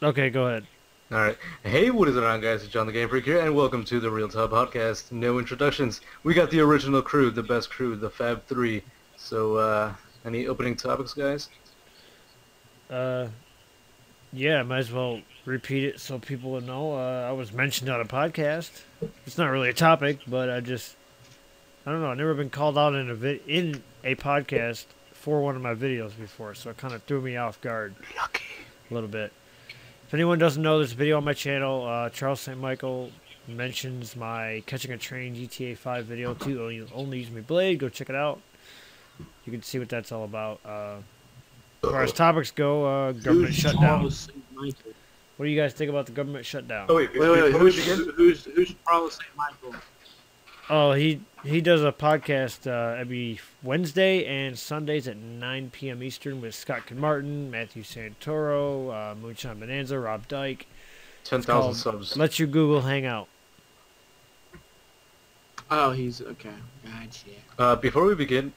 Okay, go ahead. Alright. Hey, what is going on, guys? It's John the Game Freak here, and welcome to the Real Talk Podcast. No introductions. We got the original crew, the best crew, the Fab Three. So, any opening topics, guys? Uh, yeah, might as well repeat it so people would know. I was mentioned on a podcast. It's not really a topic, but I don't know. I've never been called out in a podcast for one of my videos before, so it kind of threw me off guard Lucky. a little bit. If anyone doesn't know, there's a video on my channel. Charles St. Michael mentions my Catching a Train GTA 5 video to Only Use Me Blade. Go check it out. You can see what that's all about. As far as topics go, government shutdown. What do you guys think about the government shutdown? Oh, wait, Wait, before we begin? who's Charles St. Michael? Oh, he does a podcast every Wednesday and Sundays at 9 p.m. Eastern with Scott Martin, Matthew Santoro, Moonshine Bonanza, Rob Dyke. 10,000 subs. Let your Google hang out. Oh, he's okay. Gotcha. Before we begin,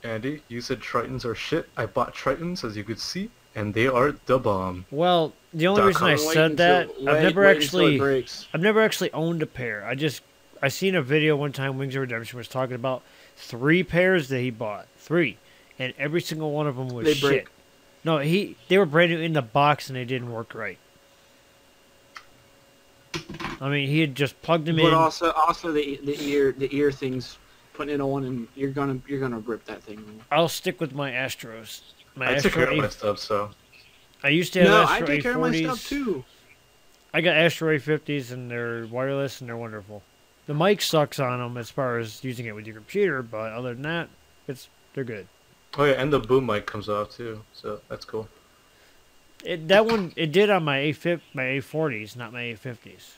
Andy, you said Tritons are shit. I bought Tritons, as you could see, and they are the bomb. Well, the only reason I said that, I've never actually owned a pair. I seen a video one time Wings of Redemption was talking about 3 pairs that he bought. 3. And every single one of them was shit. No, they were brand new in the box and they didn't work right. I mean, he had just plugged them in. But also the ear things, putting it on, and you're gonna rip that thing. I'll stick with my Astros. I took care of my stuff, so. I used to have No, Astro I take care of my A40s. stuff too. I got Astro A50s and they're wireless and they're wonderful. The mic sucks on them as far as using it with your computer, but other than that, they're good. Oh, yeah, and the boom mic comes off, too, so that's cool. It did on my A40s, not my A50s.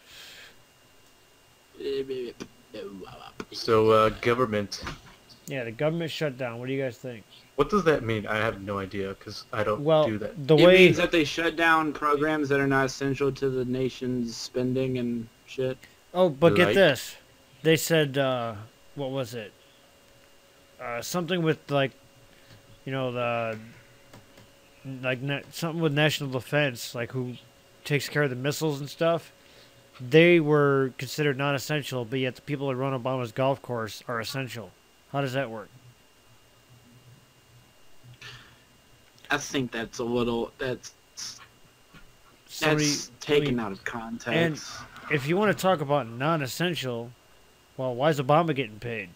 So, government. Yeah, the government shutdown. What do you guys think? What does that mean? I have no idea, because I don't do that. It means that they shut down programs that are not essential to the nation's spending and shit. Oh, but get this. They said, what was it? Something with, like, you know, something with national defense, like who takes care of the missiles and stuff. They were considered non-essential, but yet the people that run Obama's golf course are essential. How does that work? I think that's taken out of context. And if you want to talk about non-essential, well, why is Obama getting paid?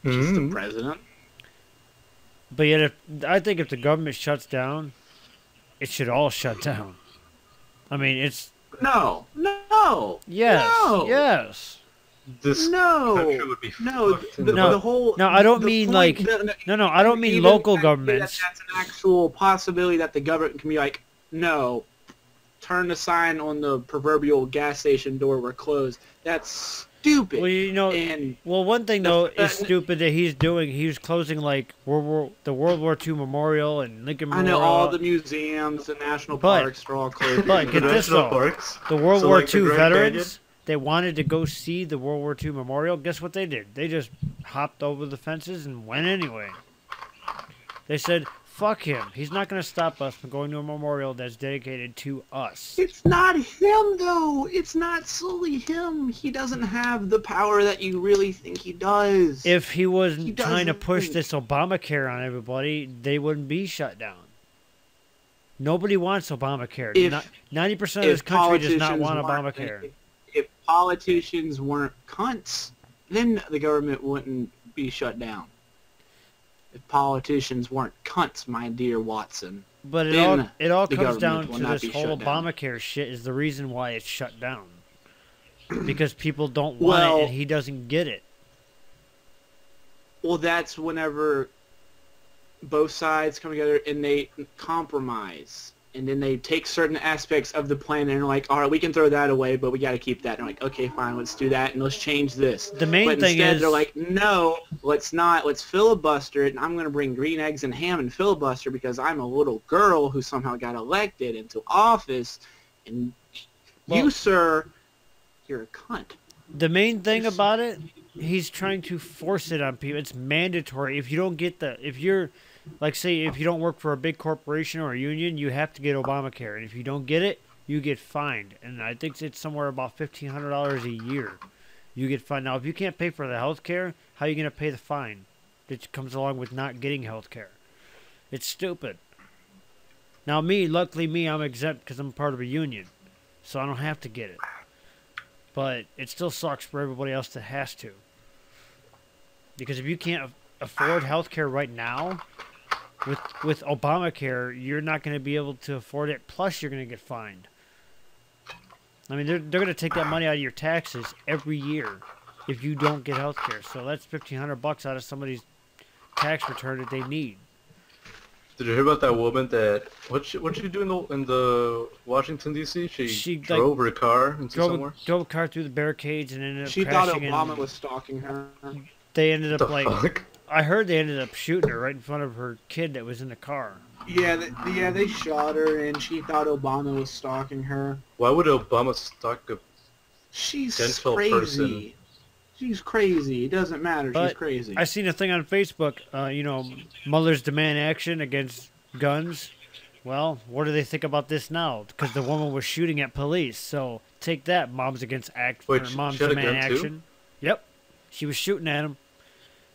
He's the president. But yet, I think if the government shuts down, it should all shut down. I mean, it's... No. Yes. No. Yes. This country would be fucked. The whole... No, I don't mean point, like... No, I don't mean local governments. That's an actual possibility that the government can be like, no, turn the sign on the proverbial gas station door, we're closed. That's stupid. Well, you know, one thing though is stupid that he's doing. He's closing like the World War II Memorial and Lincoln Memorial. I know all the museums, the national parks are all closed. But get this though, the World War II veterans, they wanted to go see the World War II Memorial. Guess what they did? They just hopped over the fences and went anyway. They said, fuck him. He's not going to stop us from going to a memorial that's dedicated to us. It's not him, though. It's not solely him. He doesn't have the power that you really think he does. If he wasn't trying to push this Obamacare on everybody, they wouldn't be shut down. Nobody wants Obamacare. 90% of this country does not want Obamacare. If politicians weren't cunts, then the government wouldn't be shut down. If politicians weren't cunts, my dear Watson. But it all comes down to this whole Obamacare shit is the reason why it's shut down. Because people don't want it and he doesn't get it. Well, that's whenever both sides come together and they compromise. And then they take certain aspects of the plan and they're like, all right, we can throw that away, but we got to keep that. And they're like, okay, fine, let's do that, and let's change this. The main thing is... they're like, no, let's not. Let's filibuster it, and I'm going to bring green eggs and ham and filibuster because I'm a little girl who somehow got elected into office. And you, sir, you're a cunt. The main thing about it, he's trying to force it on people. It's mandatory. If you don't get if you're Like, say, if you don't work for a big corporation or a union, you have to get Obamacare. And if you don't get it, you get fined. And I think it's somewhere about $1,500 a year. You get fined. Now, if you can't pay for the health care, how are you going to pay the fine that comes along with not getting health care? It's stupid. Now, luckily me, I'm exempt because I'm part of a union. So I don't have to get it. But it still sucks for everybody else that has to. Because if you can't afford health care right now, with Obamacare, you're not going to be able to afford it. Plus, you're going to get fined. I mean, they're going to take that money out of your taxes every year if you don't get health care. So that's $1,500 out of somebody's tax return that they need. Did you hear about that woman that what she do in the Washington D.C.? She drove her car into somewhere. Drove a car through the barricades and ended up She crashing. thought Obama was stalking her. They ended up fuck? I heard they ended up shooting her right in front of her kid that was in the car. Yeah, they shot her, and she thought Obama was stalking her. Why would Obama stalk a She's gentle crazy. person? She's crazy. It doesn't matter. But she's crazy. I seen a thing on Facebook. Mothers demand action against guns. Well, what do they think about this now? Because the woman was shooting at police. So take that, moms against moms demand action. Yep, she was shooting at him.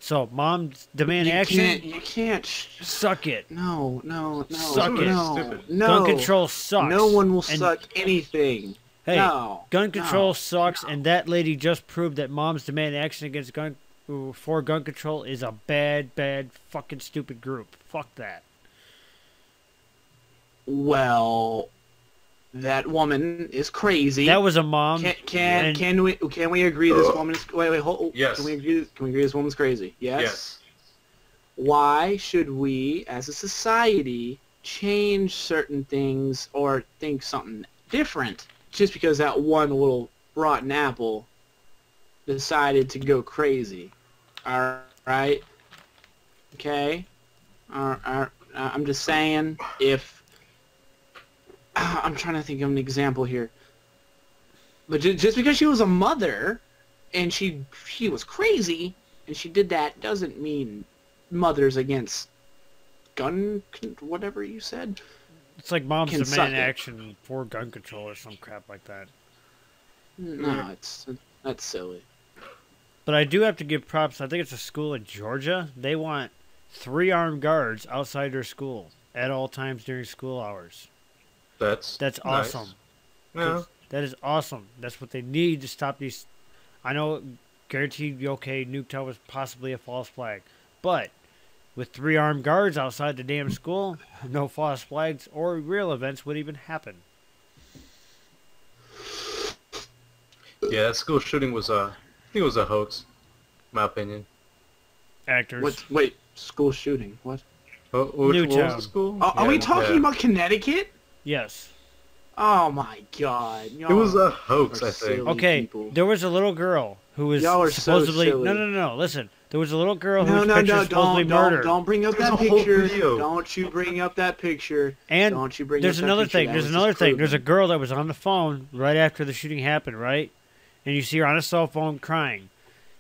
So moms demand action. You can't. Suck it. No. Suck it. No. Gun control sucks. No one will suck anything. Hey, no. Gun control sucks, and that lady just proved that moms demand action against gun control is a bad, fucking stupid group. Fuck that. Well, that woman is crazy. That was a mom. Can we agree this woman is hold? Yes. Can we agree this woman's crazy? Yes. Yes. Why should we, as a society, change certain things or think something different just because that one little rotten apple decided to go crazy? All right. Okay. I'm just saying, if I'm trying to think of an example here, but just because she was a mother and she was crazy and she did that doesn't mean mothers against whatever you said. It's like moms demand action for gun control or some crap like that. No, that's silly. But I do have to give props. I think it's a school in Georgia. They want 3 armed guards outside their school at all times during school hours. That's awesome. Nice. Yeah. That is awesome. That's what they need to stop these. I know, guaranteed, okay, Nuketown was possibly a false flag. But with 3 armed guards outside the damn school, no false flags or real events would even happen. Yeah, that school shooting was I think it was a hoax, in my opinion. Actors. Wait, school shooting? What? What was the school? Are we talking about Connecticut? Yes. Oh my God! It was a hoax, I think. Okay, people. There was a little girl who was supposedly. So no. Listen, there was a little girl who was supposedly murdered. Don't bring up that picture. Don't you bring up that picture. And don't you bring there's up another that thing. picture. There's another thing. There's a girl that was on the phone right after the shooting happened, right? And you see her on a cell phone crying.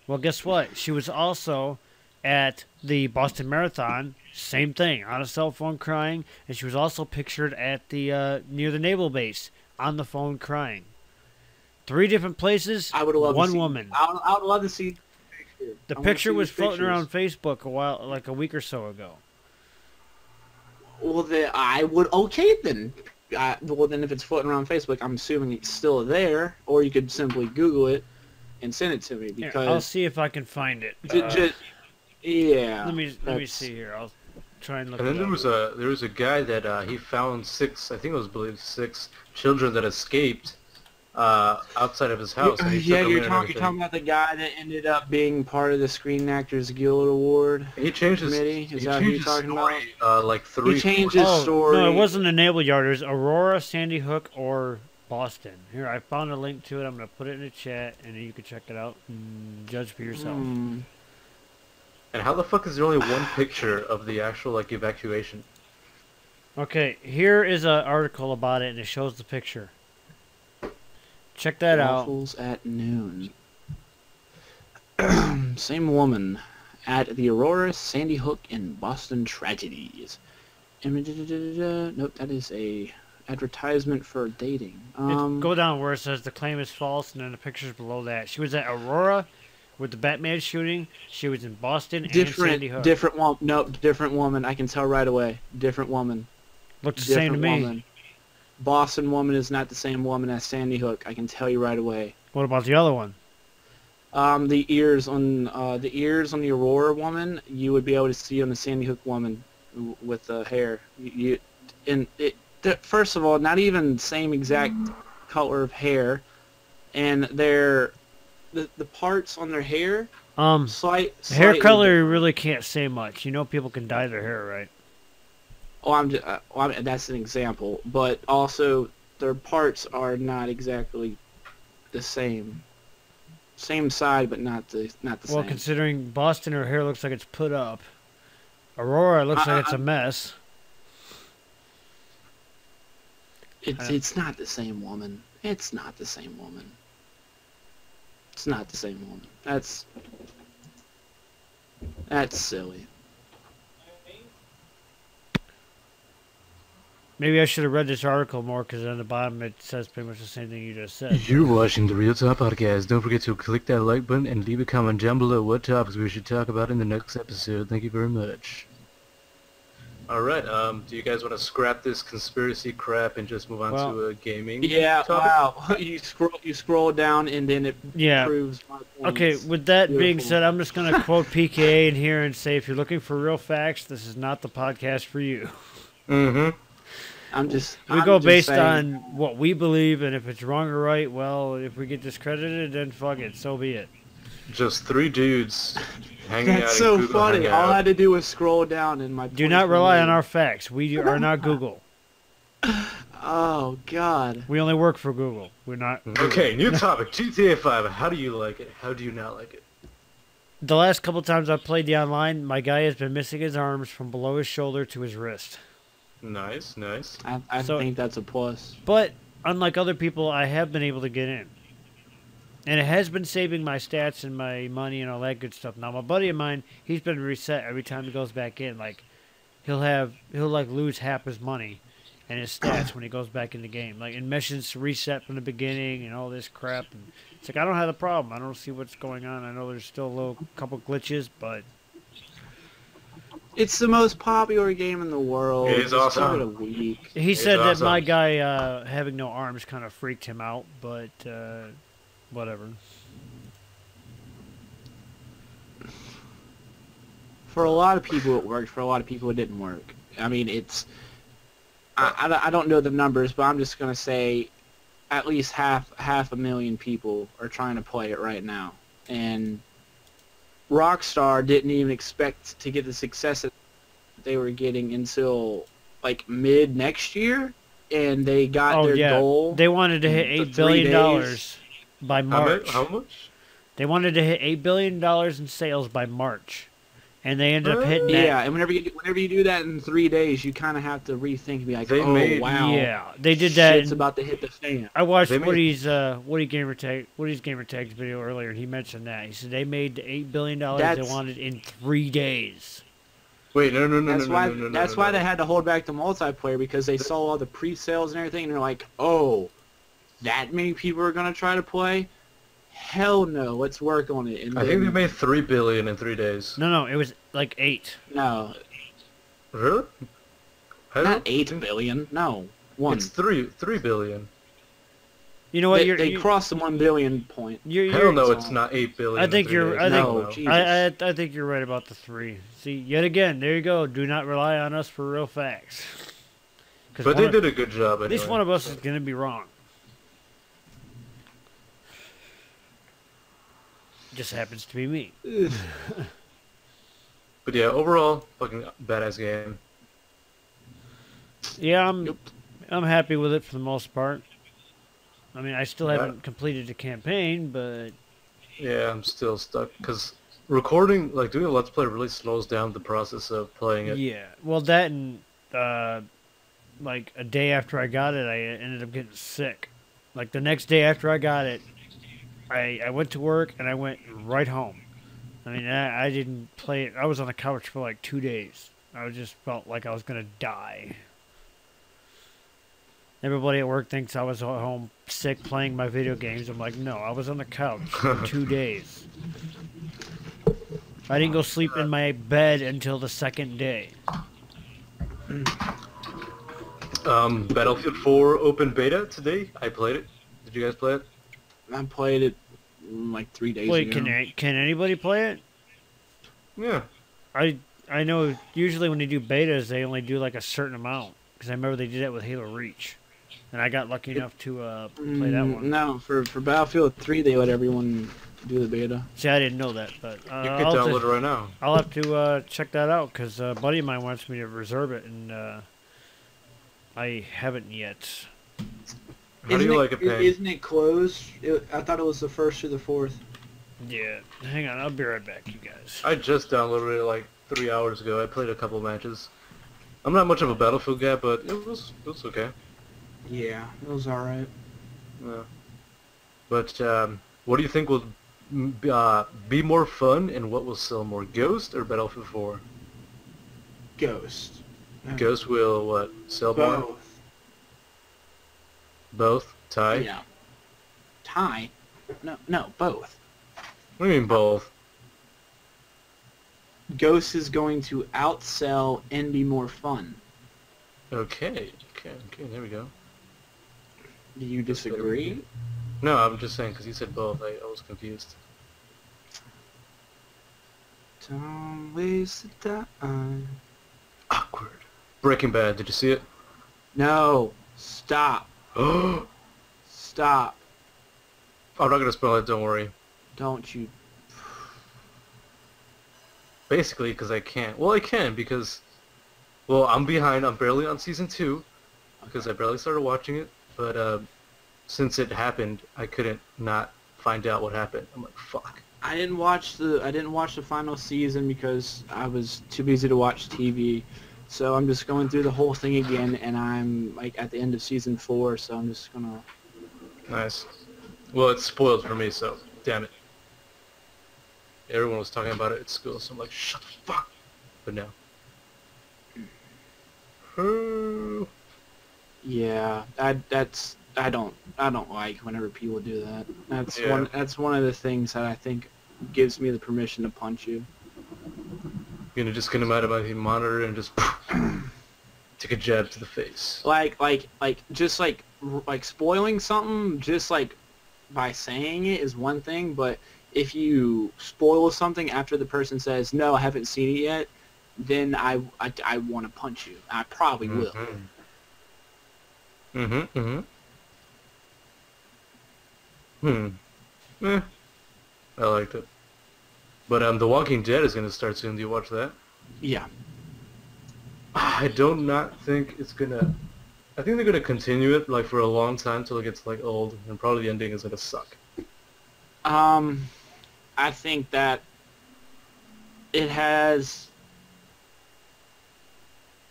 Well, guess what? She was also at the Boston Marathon. Same thing, on a cell phone crying, and she was also pictured at the near the naval base on the phone crying. 3 different places. I would love one woman. I would love to see the picture. The picture was floating around Facebook like a week or so ago. Well, I would. Okay, then. Well, then, if it's floating around Facebook, I'm assuming it's still there, or you could simply Google it and send it to me. Because Here, I'll see if I can find it. Yeah. Let me see here. I'll try and look. And then there was a guy that he found 6 children that escaped outside of his house. And you're talking about the guy that ended up being part of the Screen Actors Guild Award. He changed committee. Is that who you're talking about? Like 3. He changed his story. No, it wasn't the Naval Yard. It was Aurora, Sandy Hook, or Boston. Here, I found a link to it. I'm gonna put it in the chat, and you can check it out and judge for yourself. And how the fuck is there only one picture of the actual evacuation? Okay, here is an article about it, and it shows the picture. Check that out. Waffles at noon. Same woman at the Aurora, Sandy Hook, and Boston tragedies. Nope, that is a advertisement for dating. Go down where it says the claim is false, and then the pictures below that. She was at Aurora with the Batman shooting. She was in Boston and Sandy Hook. Different woman. Nope, different woman. I can tell right away. Different woman. Looked the same to me. Woman. Boston woman is not the same woman as Sandy Hook. I can tell you right away. What about the other one? The ears on the Aurora woman, you would be able to see on the Sandy Hook woman with the hair. First of all, not even same exact color of hair, and the parts on their hair, hair color you really can't say much. You know, people can dye their hair, right? Oh, that's an example, but also their parts are not exactly the same. Same side, but not the same. Well, considering Boston, her hair looks like it's put up. Aurora looks like it's a mess. It's not the same woman. It's not the same woman. It's not the same woman. That's silly. Maybe I should have read this article more, because on the bottom it says pretty much the same thing you just said. You're watching the Real Talk Podcast. Don't forget to click that like button and leave a comment down below what topics we should talk about in the next episode. Thank you very much. Alright, do you guys want to scrap this conspiracy crap and just move on to a gaming topic? Wow. You scroll down and then it proves my points. Okay, with that being said, I'm just going to quote PKA in here and say, if you're looking for real facts, this is not the podcast for you. Mm-hmm. We go based on what we believe, and if it's wrong or right, well, if we get discredited, then fuck it, so be it. Just three dudes hanging out. That's so funny. All I had to do was scroll down and my. Do not rely on our facts. We are not Google. Oh God. We only work for Google. We're not. Okay, new topic. GTA 5. How do you like it? How do you not like it? The last couple times I've played the online, my guy has been missing his arms from below his shoulder to his wrist. Nice, nice. I think that's a plus. But unlike other people, I have been able to get in. And it has been saving my stats and my money and all that good stuff. Now, my buddy of mine, he's been reset every time he goes back in. Like, he'll lose half his money and his stats when he goes back in the game. Like, and missions reset from the beginning and all this crap. And it's like, I don't have the problem. I don't see what's going on. I know there's still a couple glitches, but it's the most popular game in the world. It is awesome. Give it a week. He said that my guy having no arms kind of freaked him out, but whatever. For a lot of people it worked. For a lot of people it didn't work. I mean, I don't know the numbers, but I'm just going to say at least half a million people are trying to play it right now. And Rockstar didn't even expect to get the success that they were getting until like mid next year, and they got their goal. They wanted to hit $8 billion by March. How much? They wanted to hit $8 billion in sales by March, and they ended up hitting that. Yeah, and whenever you do that in 3 days, you kind of have to rethink and be like, wow. Yeah, they did that. Shit's about to hit the fan. I watched Woody's Gamertag's video earlier, and he mentioned that. He said they made the $8 billion they wanted in 3 days. Wait, no. That's why they had to hold back the multiplayer, because they saw all the pre-sales and everything, and they're like, oh, that many people are going to try to play? Hell no, let's work on it. And I think they made $3 billion in 3 days. No, it was like 8. No. Really? Not 8 billion. No, 1. It's 3 billion. You know what? They crossed the 1 billion point. Hell no, it's not 8 billion. I think I think you're right about the 3. See, yet again, there you go. Do not rely on us for real facts. But they did a good job anyway. At least one of us is going to be wrong. Just happens to be me. But yeah, overall, fucking badass game. Yeah, I'm happy with it for the most part. I mean, I still haven't completed the campaign, but yeah, I'm still stuck because recording, like doing a Let's Play, really slows down the process of playing it. Yeah, well, that and like a day after I got it, I ended up getting sick. Like the next day after I got it, I went to work and I went right home. I mean, I didn't play it. I was on the couch for like 2 days. I just felt like I was gonna die. Everybody at work thinks I was at home sick playing my video games. I'm like, no, I was on the couch for 2 days. I didn't go sleep in my bed until the second day. Battlefield 4 open beta today. I played it. Did you guys play it? I played it like 3 days Wait, ago. can anybody play it? Yeah. I know usually when they do betas, they only do like a certain amount. Because I remember they did that with Halo Reach. And I got lucky enough to play that one. No, for Battlefield 3, they let everyone do the beta. See, I didn't know that, but You can download it right now. I'll have to check that out because a buddy of mine wants me to reserve it, and I haven't yet. How do you like it, Payne? Isn't it closed? I thought it was the 1st through the 4th. Yeah, hang on, I'll be right back, you guys. I just downloaded it like 3 hours ago. I played a couple matches. I'm not much of a Battlefield guy, but it was okay. Yeah, it was alright. Yeah. But what do you think will be more fun, and what will sell more, Ghost or Battlefield 4? Ghost. Ghost will what? Sell more? Both. Both? Tie? Yeah. Tie? No, both. What do you mean both? Ghost is going to outsell and be more fun. Okay, there we go. Do you disagree? No, I'm just saying because you said both. I was confused. Don't waste the time. Awkward. Breaking Bad, did you see it? No. Stop. I'm Stop. not gonna spoil it, don't worry. Don't you. Basically, because I can't. Well, I can because, well, I'm behind. I'm barely on season 2 because I barely started watching it. But since it happened, I couldn't not find out what happened. I'm like, fuck. I didn't watch the final season because I was too busy to watch TV. So I'm just going through the whole thing again, and I'm like at the end of season 4. So I'm just gonna. Nice. Well, it's spoiled for me, so damn it. Everyone was talking about it at school, so I'm like, shut the fuck. But no. Yeah, I don't like whenever people do that. That's Yeah. one of the things that I think gives me the permission to punch you. You're gonna just get him out of my monitor and just take a jab to the face. Like spoiling something just like by saying it is one thing, but if you spoil something after the person says no, I haven't seen it yet, then I want to punch you. I probably will. I liked it. But The Walking Dead is gonna start soon. Do you watch that? Yeah. I don't not think it's gonna. I think they're gonna continue it like for a long time till it gets like old, and probably the ending is gonna suck. I think that it has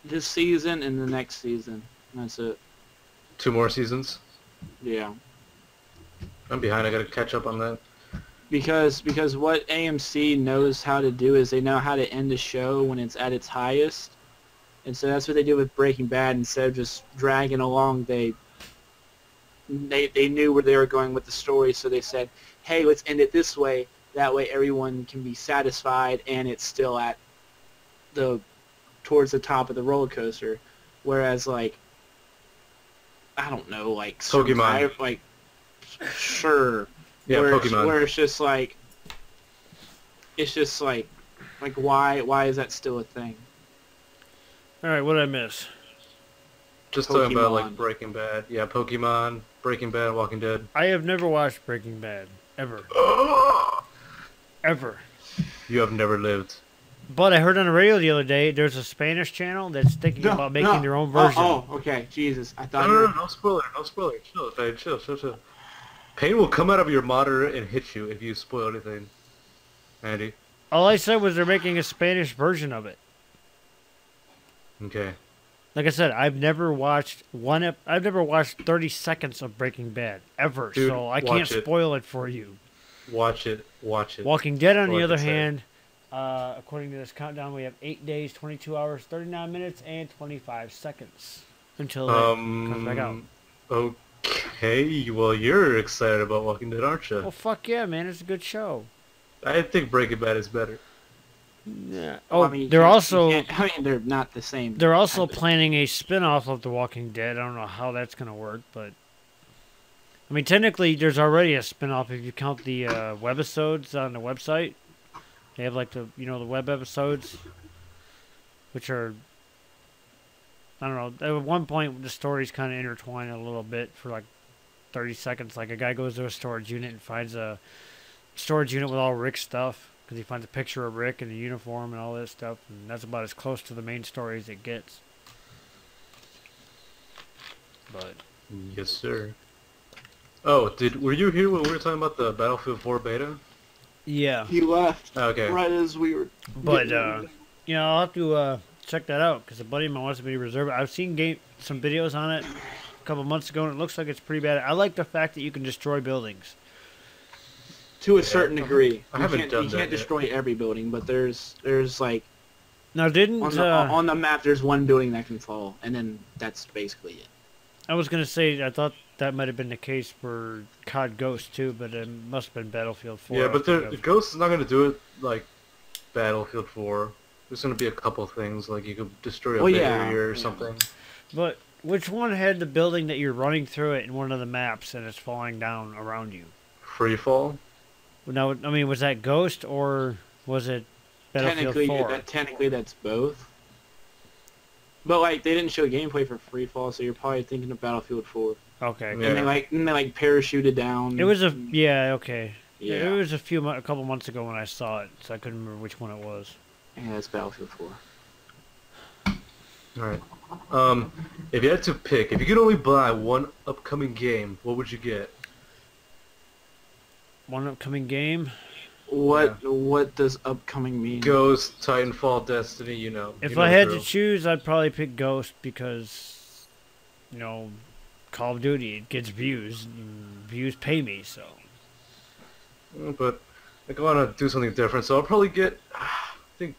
this season and the next season. That's it. 2 more seasons. Yeah. I'm behind. I gotta catch up on that. Because what AMC knows how to do is they know how to end a show when it's at its highest. And so that's what they did with Breaking Bad. Instead of just dragging along, they knew where they were going with the story, so they said, hey, let's end it this way. That way everyone can be satisfied and it's still at towards the top of the roller coaster. Whereas, like, I don't know, like Pokemon. Like, sure. Yeah, Pokemon. Where it's just like why is that still a thing? All right, what did I miss? Just talking about like Pokemon. Breaking Bad. Yeah, Pokemon, Breaking Bad, Walking Dead. I have never watched Breaking Bad ever, ever. You have never lived. But I heard on the radio the other day there's a Spanish channel that's thinking about making their own version. Oh, okay. Jesus, I thought. No spoiler. Chill. Pain will come out of your monitor and hit you if you spoil anything, Andy. All I said was they're making a Spanish version of it. Okay. Like I said, I've never watched I've never watched 30 seconds of Breaking Bad ever, Dude, so I watch can't it. spoil it for you. Watch it. watch it. Walking Dead, on All the I other can say. hand, according to this countdown, we have 8 days, 22 hours, 39 minutes, and 25 seconds until it comes back out. Okay, well, you're excited about Walking Dead, aren't you? Well, fuck yeah, man. It's a good show. I think Breaking Bad is better. Yeah. Well, Oh, I mean, they're also they're not the same. they're also type of- planning a spin-off of The Walking Dead. I don't know how that's going to work, but I mean, technically, there's already a spin-off if you count the webisodes on the website. They have like the web episodes, which are, I don't know. At one point, the stories kind of intertwine a little bit for like 30 seconds. Like a guy goes to a storage unit and finds a storage unit with all Rick's stuff because he finds a picture of Rick in a uniform and all this stuff, and that's about as close to the main story as it gets. But Yes, sir. Oh, were you here when we were talking about the Battlefield 4 beta? yeah, He left Okay. right as we were. but I'll have to check that out because a buddy of mine wants me to reserve it. I've seen some videos on it a couple months ago, and it looks like it's pretty bad. I like the fact that you can destroy buildings. To a certain degree. I haven't done You that can't yet. destroy every building, but there's like Now, didn't on the map there's one building that can fall, and then that's basically it. I was gonna say I thought that might have been the case for COD Ghost too, but it must have been Battlefield 4. Yeah, I but think the of. Ghost is not going to do it like Battlefield 4. There's going to be a couple things, like you could destroy a Well, yeah, barrier or yeah. something. But which one had the building that you're running through it in one of the maps and it's falling down around you? Free fall? Now, I mean, was that Ghost or was it Battlefield 4? Technically that's both. But like they didn't show gameplay for Free Fall, so you're probably thinking of Battlefield 4. Okay. Yeah. And they like parachuted down. It was okay. Yeah. It was a couple months ago when I saw it, so I couldn't remember which one it was. Yeah, it's Battlefield 4. Alright. If you had to pick, if you could only buy one upcoming game, what would you get? One upcoming game. What does upcoming mean? Ghost, Titanfall, Destiny, you know. If you know I the had to drill. choose, I'd probably pick Ghost because, Call of Duty, it gets views. And views pay me, so. But I want to do something different, so I'll probably get, I think,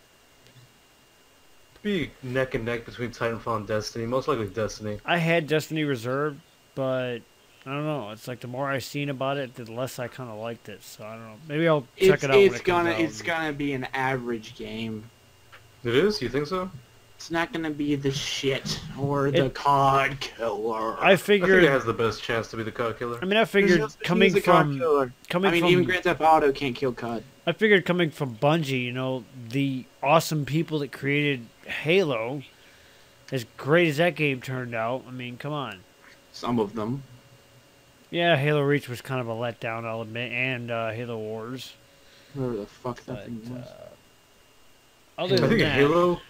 be neck and neck between Titanfall and Destiny. Most likely Destiny. I had Destiny reserved, but I don't know. It's like the more I seen about it, the less I kind of liked it. So I don't know. Maybe I'll check it out when it comes out. It's gonna be an average game. It is? You think so? It's not gonna be the shit or the COD killer. I I think figured. it has the best chance to be the COD killer. I mean, I figured coming from even Grand Theft Auto can't kill COD. I figured coming from Bungie, the awesome people that created Halo, as great as that game turned out, I mean, come on. Some of them. Yeah, Halo Reach was kind of a letdown, I'll admit, and Halo Wars. Whatever the fuck that But thing was. other I than think that, Halo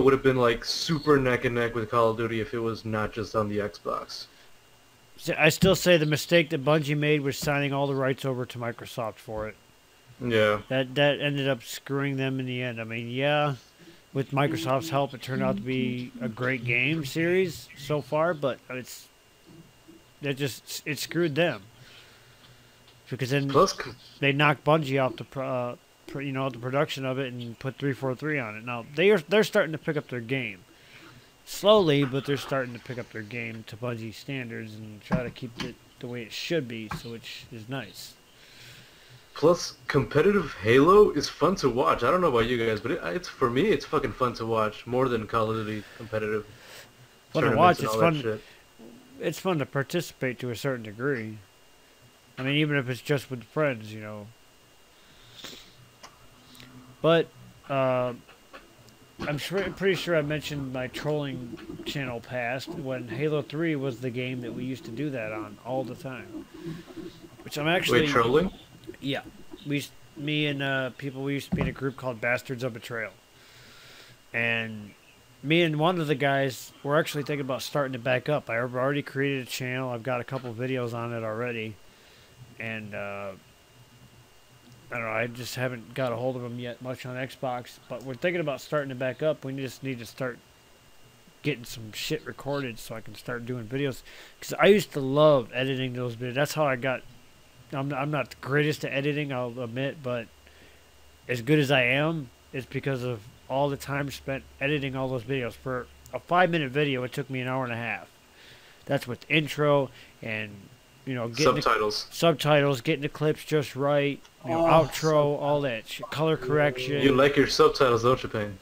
would have been like super neck and neck with Call of Duty if it was not just on the Xbox. I still say the mistake that Bungie made was signing all the rights over to Microsoft for it. Yeah. That ended up screwing them in the end. I mean, yeah, with Microsoft's help, it turned out to be a great game series so far, but it screwed them because then Plus, they knocked Bungie off the production of it and put 343 on it. Now they're starting to pick up their game slowly, but they're starting to pick up their game to Bungie standards and try to keep it the way it should be, so which is nice. Plus, competitive Halo is fun to watch. I don't know about you guys, but it's for me, it's fucking fun to watch more than Call of Duty competitive. Fun to tournaments watch. and It's all that fun. shit. It's fun to participate to a certain degree. I mean, even if it's just with friends, But I'm pretty sure I mentioned my trolling channel past when Halo 3 was the game that we used to do that on all the time. Which I'm actually. Wait, trolling? Yeah, me and people, we used to be in a group called Bastards of Betrayal, and me and one of the guys were actually thinking about starting it back up. I've already created a channel. I've got a couple videos on it already, and I don't know. I just haven't got a hold of them yet much on Xbox. But we're thinking about starting it back up. We just need to start getting some shit recorded so I can start doing videos. Because I used to love editing those videos. That's how I got I'm not the greatest at editing, I'll admit, but as good as I am, it's because of all the time spent editing all those videos. For a 5-minute video, it took me an hour and a half. That's with intro and, you know, getting subtitles, getting the clips just right, you know, outro, all that shit, color correction. You like your subtitles, don't you, Payne?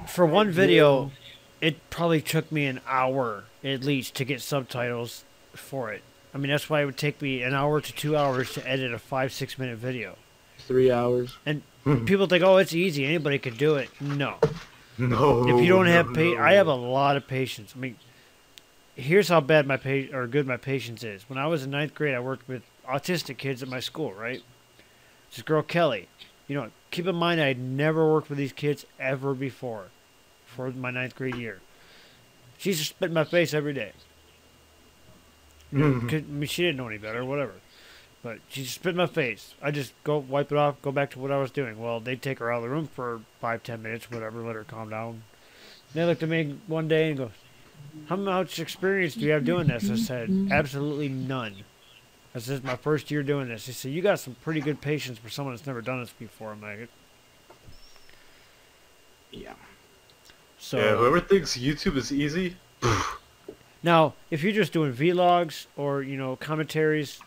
For one video, it probably took me an hour at least to get subtitles for it. I mean, that's why it would take me an hour to 2 hours to edit a 5-6 minute video. 3 hours. And people think, oh, it's easy, anybody can do it. No. No. If you don't have patience, I have a lot of patience. I mean, here's how bad good my patience is. When I was in 9th grade, I worked with autistic kids at my school, right? This girl, Kelly. You know, keep in mind, I had never worked with these kids ever before for my 9th grade year. She just spit in my face every day. You know, I mean, she didn't know any better, whatever. But she just spit in my face. I just go wipe it off, go back to what I was doing. Well, they'd take her out of the room for 5-10 minutes, whatever, let her calm down. And they looked at me one day and go, how much experience do you have doing this? I said, absolutely none. I said, my first year doing this. He said, you got some pretty good patience for someone that's never done this before. I'm like, yeah. So, yeah, whoever thinks YouTube is easy. Now, if you're just doing vlogs or, you know, commentaries,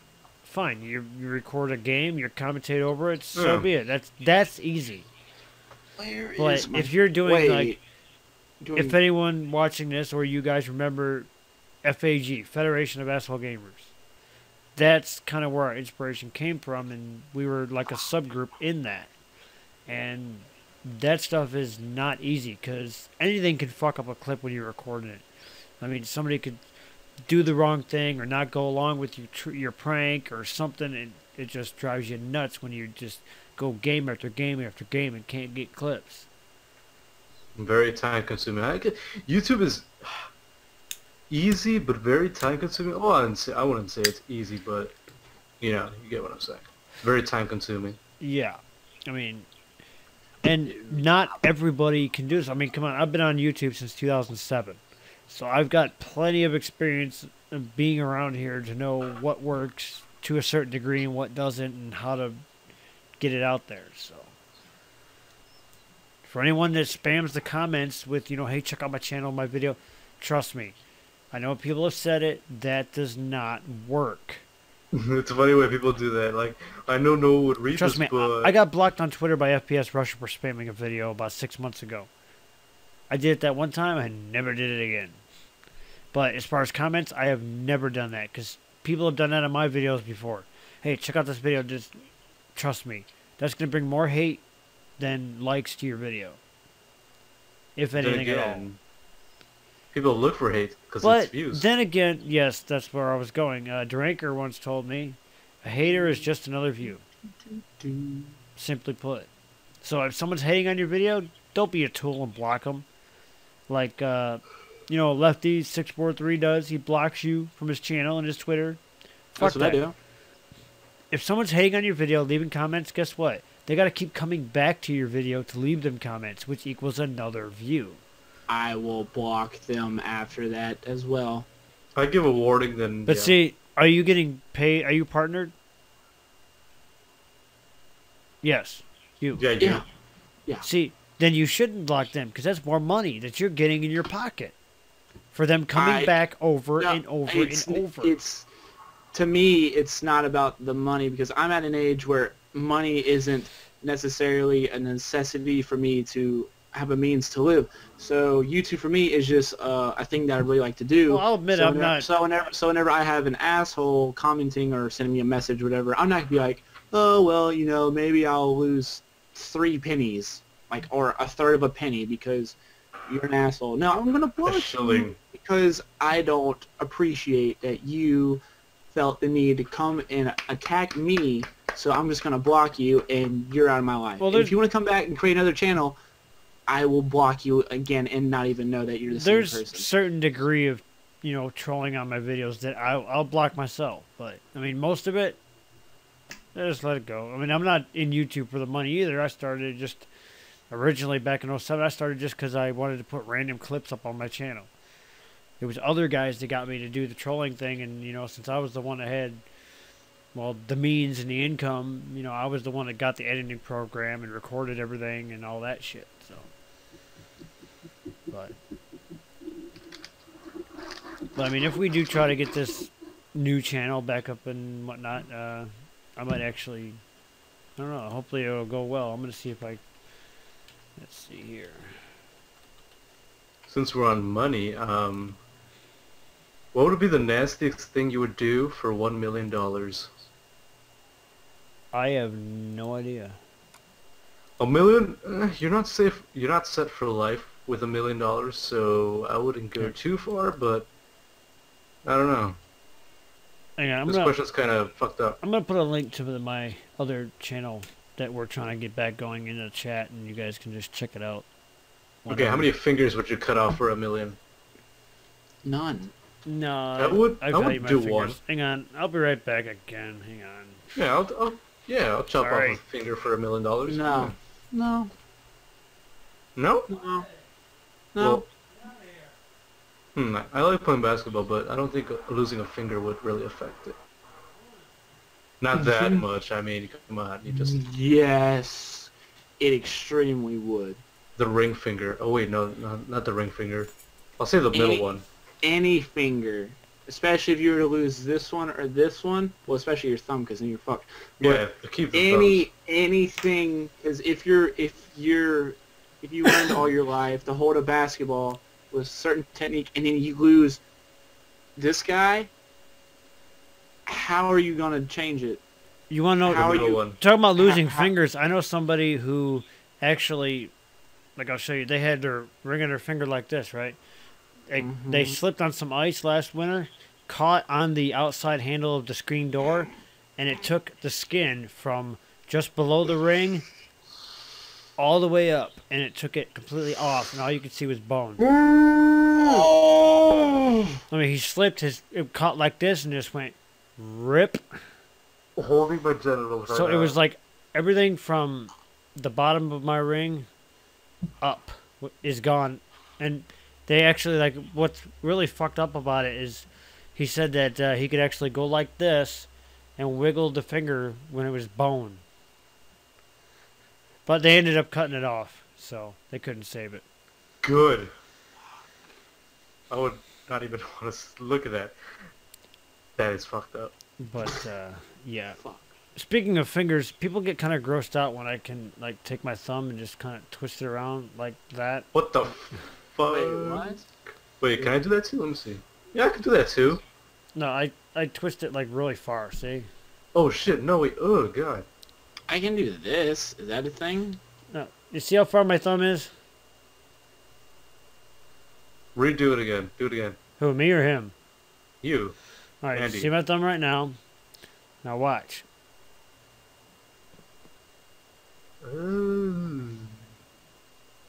fine. You record a game, you commentate over it, so be it. That's easy. But if you're doing if anyone watching this or you guys remember FAG, Federation of Asshole Gamers, that's kind of where our inspiration came from, and we were like a subgroup in that. And that stuff is not easy because anything can fuck up a clip when you're recording it. I mean, somebody could do the wrong thing or not go along with your prank or something, and it just drives you nuts when you just go game after game after game and can't get clips. Very time consuming. YouTube is easy but very time consuming. Oh, I wouldn't say it's easy, but you know, you get what I'm saying. Very time consuming. Yeah. I mean, and not everybody can do this. I mean, come on, I've been on YouTube since 2007. So I've got plenty of experience of being around here to know what works to a certain degree and what doesn't and how to get it out there. So for anyone that spams the comments with, you know, hey, check out my channel, my video, trust me. I know people have said it. That does not work. It's a funny way people do that. Like, I know no one would read Trust this, me, but I got blocked on Twitter by FPS Russia for spamming a video about 6 months ago. I did it that one time. I never did it again. But as far as comments, I have never done that because people have done that on my videos before. Hey, check out this video. Just trust me. That's going to bring more hate than likes to your video. If anything at all. People look for hate because it's views. But then again, yes, that's where I was going. Dranker once told me, a hater is just another view. Simply put. So if someone's hating on your video, don't be a tool and block them. Like, you know, Lefty 643 does. He blocks you from his channel and his Twitter. Fuck That's what I do. If someone's hating on your video, leaving comments, guess what? They got to keep coming back to your video to leave them comments, which equals another view. I will block them after that as well. I give a warning, then. But see, are you getting paid? Are you partnered? Yes. You. Yeah. See, then you shouldn't block them because that's more money that you're getting in your pocket for them coming back over and over and over. To me, it's not about the money because I'm at an age where money isn't necessarily a necessity for me to have a means to live. So YouTube for me is just a thing that I really like to do. Well, I'll admit I'm not. So whenever I have an asshole commenting or sending me a message or whatever, I'm not going to be like, oh, well, you know, maybe I'll lose 3 pennies, like, or a third of a penny because you're an asshole. No, I'm going to block you because I don't appreciate that you felt the need to come and attack me, so I'm just going to block you and you're out of my life. Well, if you want to come back and create another channel, I will block you again and not even know that you're the same person. There's a certain degree of, you know, trolling on my videos that I'll block myself. But, I mean, most of it, I just let it go. I mean, I'm not in YouTube for the money either. I started just, originally back in 07, I started just because I wanted to put random clips up on my channel. It was other guys that got me to do the trolling thing, and, you know, since I was the one that had well, the means and the income, you know, I was the one that got the editing program and recorded everything and all that shit. So, but I mean, if we do try to get this new channel back up and whatnot, I might actually, I don't know, hopefully it'll go well. I'm going to see if let's see here. Since we're on money, what would be the nastiest thing you would do for $1 million? I have no idea. $1 million? You're not safe. You're not set for life with $1 million, so I wouldn't go too far. But I don't know. Hang on, This question's kind of fucked up. I'm gonna put a link to my other channel that we're trying to get back going in the chat, and you guys can just check it out. Okay, how many fingers would you cut off for $1 million? None. No, I would do one. Hang on, I'll be right back again. Hang on. Yeah, I'll chop off a finger for $1 million. No. No. No? No. No. Well, I like playing basketball, but I don't think losing a finger would really affect it. Not that much. I mean, come on, you just... Yes, it extremely would. The ring finger. Oh wait, no, not the ring finger. I'll say the middle one. Any finger. Especially if you were to lose this one or this one. Well, especially your thumb, because then you're fucked. But yeah, keep the anything, because if you learned all your life to hold a basketball with a certain technique, and then you lose this guy, how are you gonna change it? You want to know? How are you talking about losing fingers? I know somebody who actually, like I'll show you. They had their ring on their finger like this, right? They slipped on some ice last winter, caught on the outside handle of the screen door, and it took the skin from just below the ring all the way up, and it took it completely off, and all you could see was bone. Oh! I mean, he slipped, it caught like this, and just went rip. Holding my genitals right So now. it was like everything from the bottom of my ring up is gone, and they actually, like, what's really fucked up about it is he said that he could actually go like this and wiggle the finger when it was bone. But they ended up cutting it off, so they couldn't save it. Good. I would not even want to look at that. That is fucked up. But, yeah. Fuck. Speaking of fingers, people get kind of grossed out when I can, like, take my thumb and just kind of twist it around like that. What the fuck? Wait, what? Wait, can I do that too? Let me see. Yeah, I can do that too. No, I twist it, like, really far, see? Oh shit, no wait, oh god. I can do this. Is that a thing? No. You see how far my thumb is? Redo it again. Do it again. Who, me or him? You. Alright, Andy. see my thumb right now? Now watch.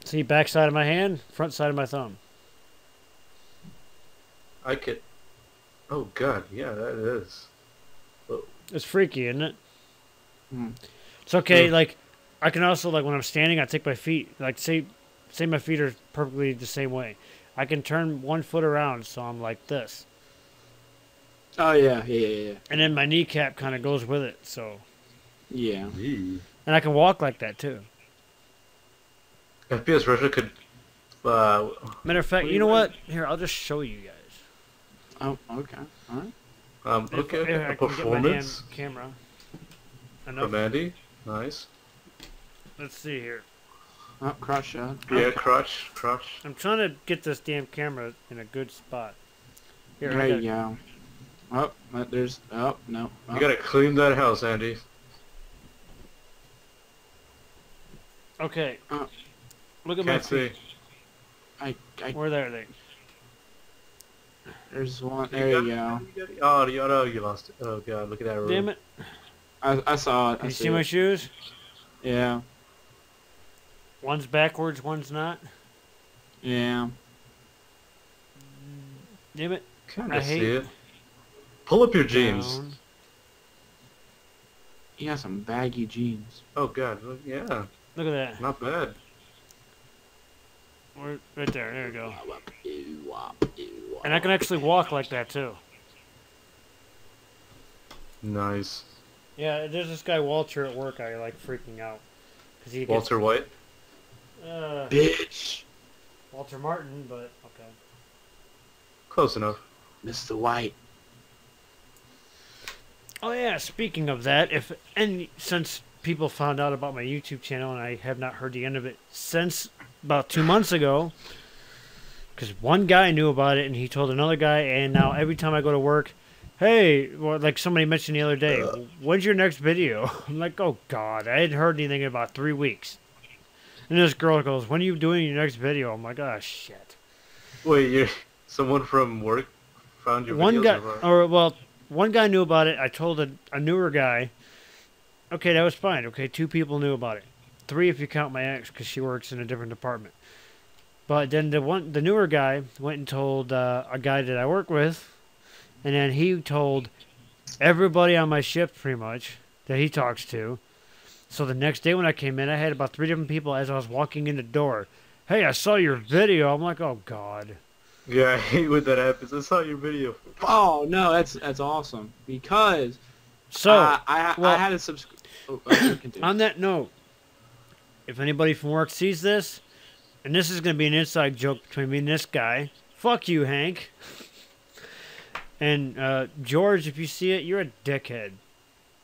See back side of my hand, front side of my thumb. I could... Oh god, yeah, that is. Whoa. It's freaky, isn't it? Mm. It's okay, like, I can also, like, when I'm standing, I take my feet, like, say my feet are perfectly the same way. I can turn one foot around, so I'm like this. Oh, yeah. And then my kneecap kind of goes with it, so. Yeah. Eee. And I can walk like that, too. FPS Russia could... Matter of fact, you know what? Here, I'll just show you guys. Oh, okay. Alright. Okay, If I a can get my damn performance camera. from Andy. Nice. Let's see here. Oh, cross shot. Yeah, Okay. crotch. I'm trying to get this damn camera in a good spot. Here, There you go. Oh, there's... Oh, no. Oh. You gotta clean that house, Andy. Okay. Look at my Can't see. feet. I Where are they? There's one. There you go. Oh, no, you lost it. Oh god, look at that room. Damn it. I saw it. Can you see my shoes? Yeah. One's backwards, one's not. Yeah. Damn it. Kinda I see hate it. Pull up your jeans. Down. You got some baggy jeans. Oh god, look, yeah, Look at that. not bad. Right there. There you go. And I can actually walk like that, too. Nice. Yeah, there's this guy Walter at work. I like freaking out because he Walter White? Bitch. Walter Martin, but okay. Close enough. Mr. White. Oh yeah, speaking of that, since people found out about my YouTube channel and I have not heard the end of it since about 2 months ago, because one guy knew about it and he told another guy, and now every time I go to work, hey, well, like somebody mentioned the other day, when's your next video? I'm like, oh God, I hadn't heard anything in about 3 weeks. And this girl goes, when are you doing your next video? I'm like, oh shit. Wait, someone from work found your One videos? guy, one guy knew about it. I told a newer guy. Okay, that was fine. Okay, 2 people knew about it. 3 if you count my ex, because she works in a different department. But then the newer guy went and told a guy that I work with, and then he told everybody on my shift pretty much that he talks to. So the next day when I came in, I had about 3 different people as I was walking in the door. Hey, I saw your video. I'm like, oh God. Yeah, I hate when that happens. I saw your video. Oh no, that's awesome because So I had a on that note, if anybody from work sees this, and this is going to be an inside joke between me and this guy, fuck you, Hank. And George, if you see it, you're a dickhead.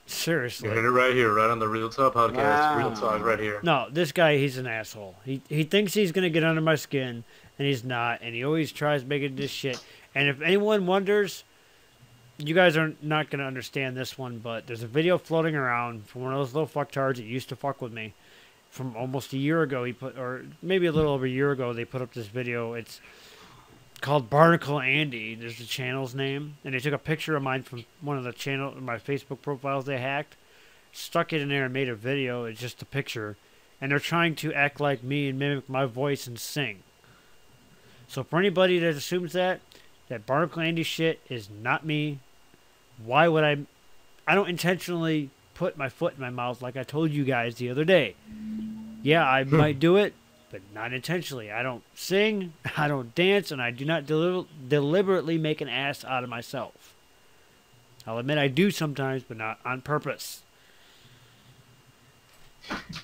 Seriously. You heard it right here, right on the Real Talk podcast. Wow. Real Talk right here. No, this guy, he's an asshole. He thinks he's going to get under my skin, and he's not, and he always tries making this shit. And if anyone wonders, you guys are not going to understand this one, but there's a video floating around from one of those little fucktards that used to fuck with me from almost a year ago. Or maybe a little over a year ago, they put up this video. It's called Barnacle Andy. There's the channel's name, and they took a picture of mine from one of the my Facebook profiles they hacked, stuck it in there and made a video. It's just a picture, and they're trying to act like me and mimic my voice and sing. So for anybody that assumes that Barnacle Andy shit is not me, why would I don't intentionally put my foot in my mouth like I told you guys the other day. Yeah, I might do it, but not intentionally. I don't sing, I don't dance, and I do not deliberately make an ass out of myself. I'll admit I do sometimes, but not on purpose.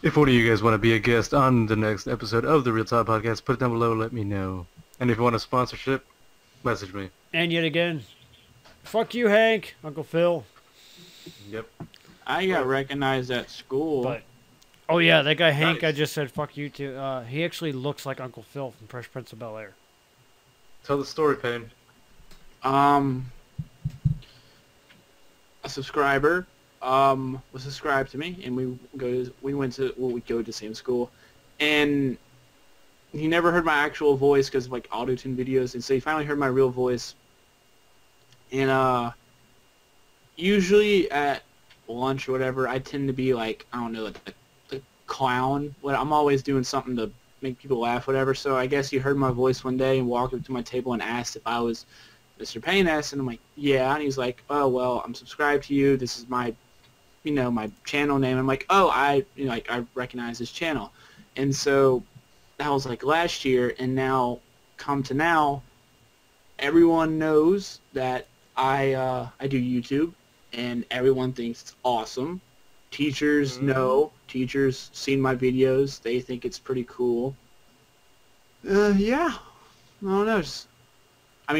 If one of you guys want to be a guest on the next episode of the Real Talk podcast, put it down below, let me know. And if you want a sponsorship, message me. And yet again, fuck you, Hank, Uncle Phil. Yep. I got recognized at school. But oh yeah, that guy Hank, Nice. I just said fuck you to. He actually looks like Uncle Phil from Fresh Prince of Bel-Air. Tell the story, Payne. A subscriber was subscribed to me, and we go to the same school, and he never heard my actual voice because of like auto-tune videos, and so he finally heard my real voice. And usually at lunch or whatever, I tend to be like, I don't know, like a clown. I'm always doing something to make people laugh, whatever. So I guess he heard my voice one day and walked up to my table and asked if I was Mr. Payness, and I'm like, yeah. And he's like, oh well, I'm subscribed to you. This is my, my channel name. I'm like, oh, I recognize this channel. And so that was like last year, and now everyone knows that I do YouTube, and everyone thinks it's awesome. Teachers know. Teachers seen my videos. They think it's pretty cool. Yeah. I don't know.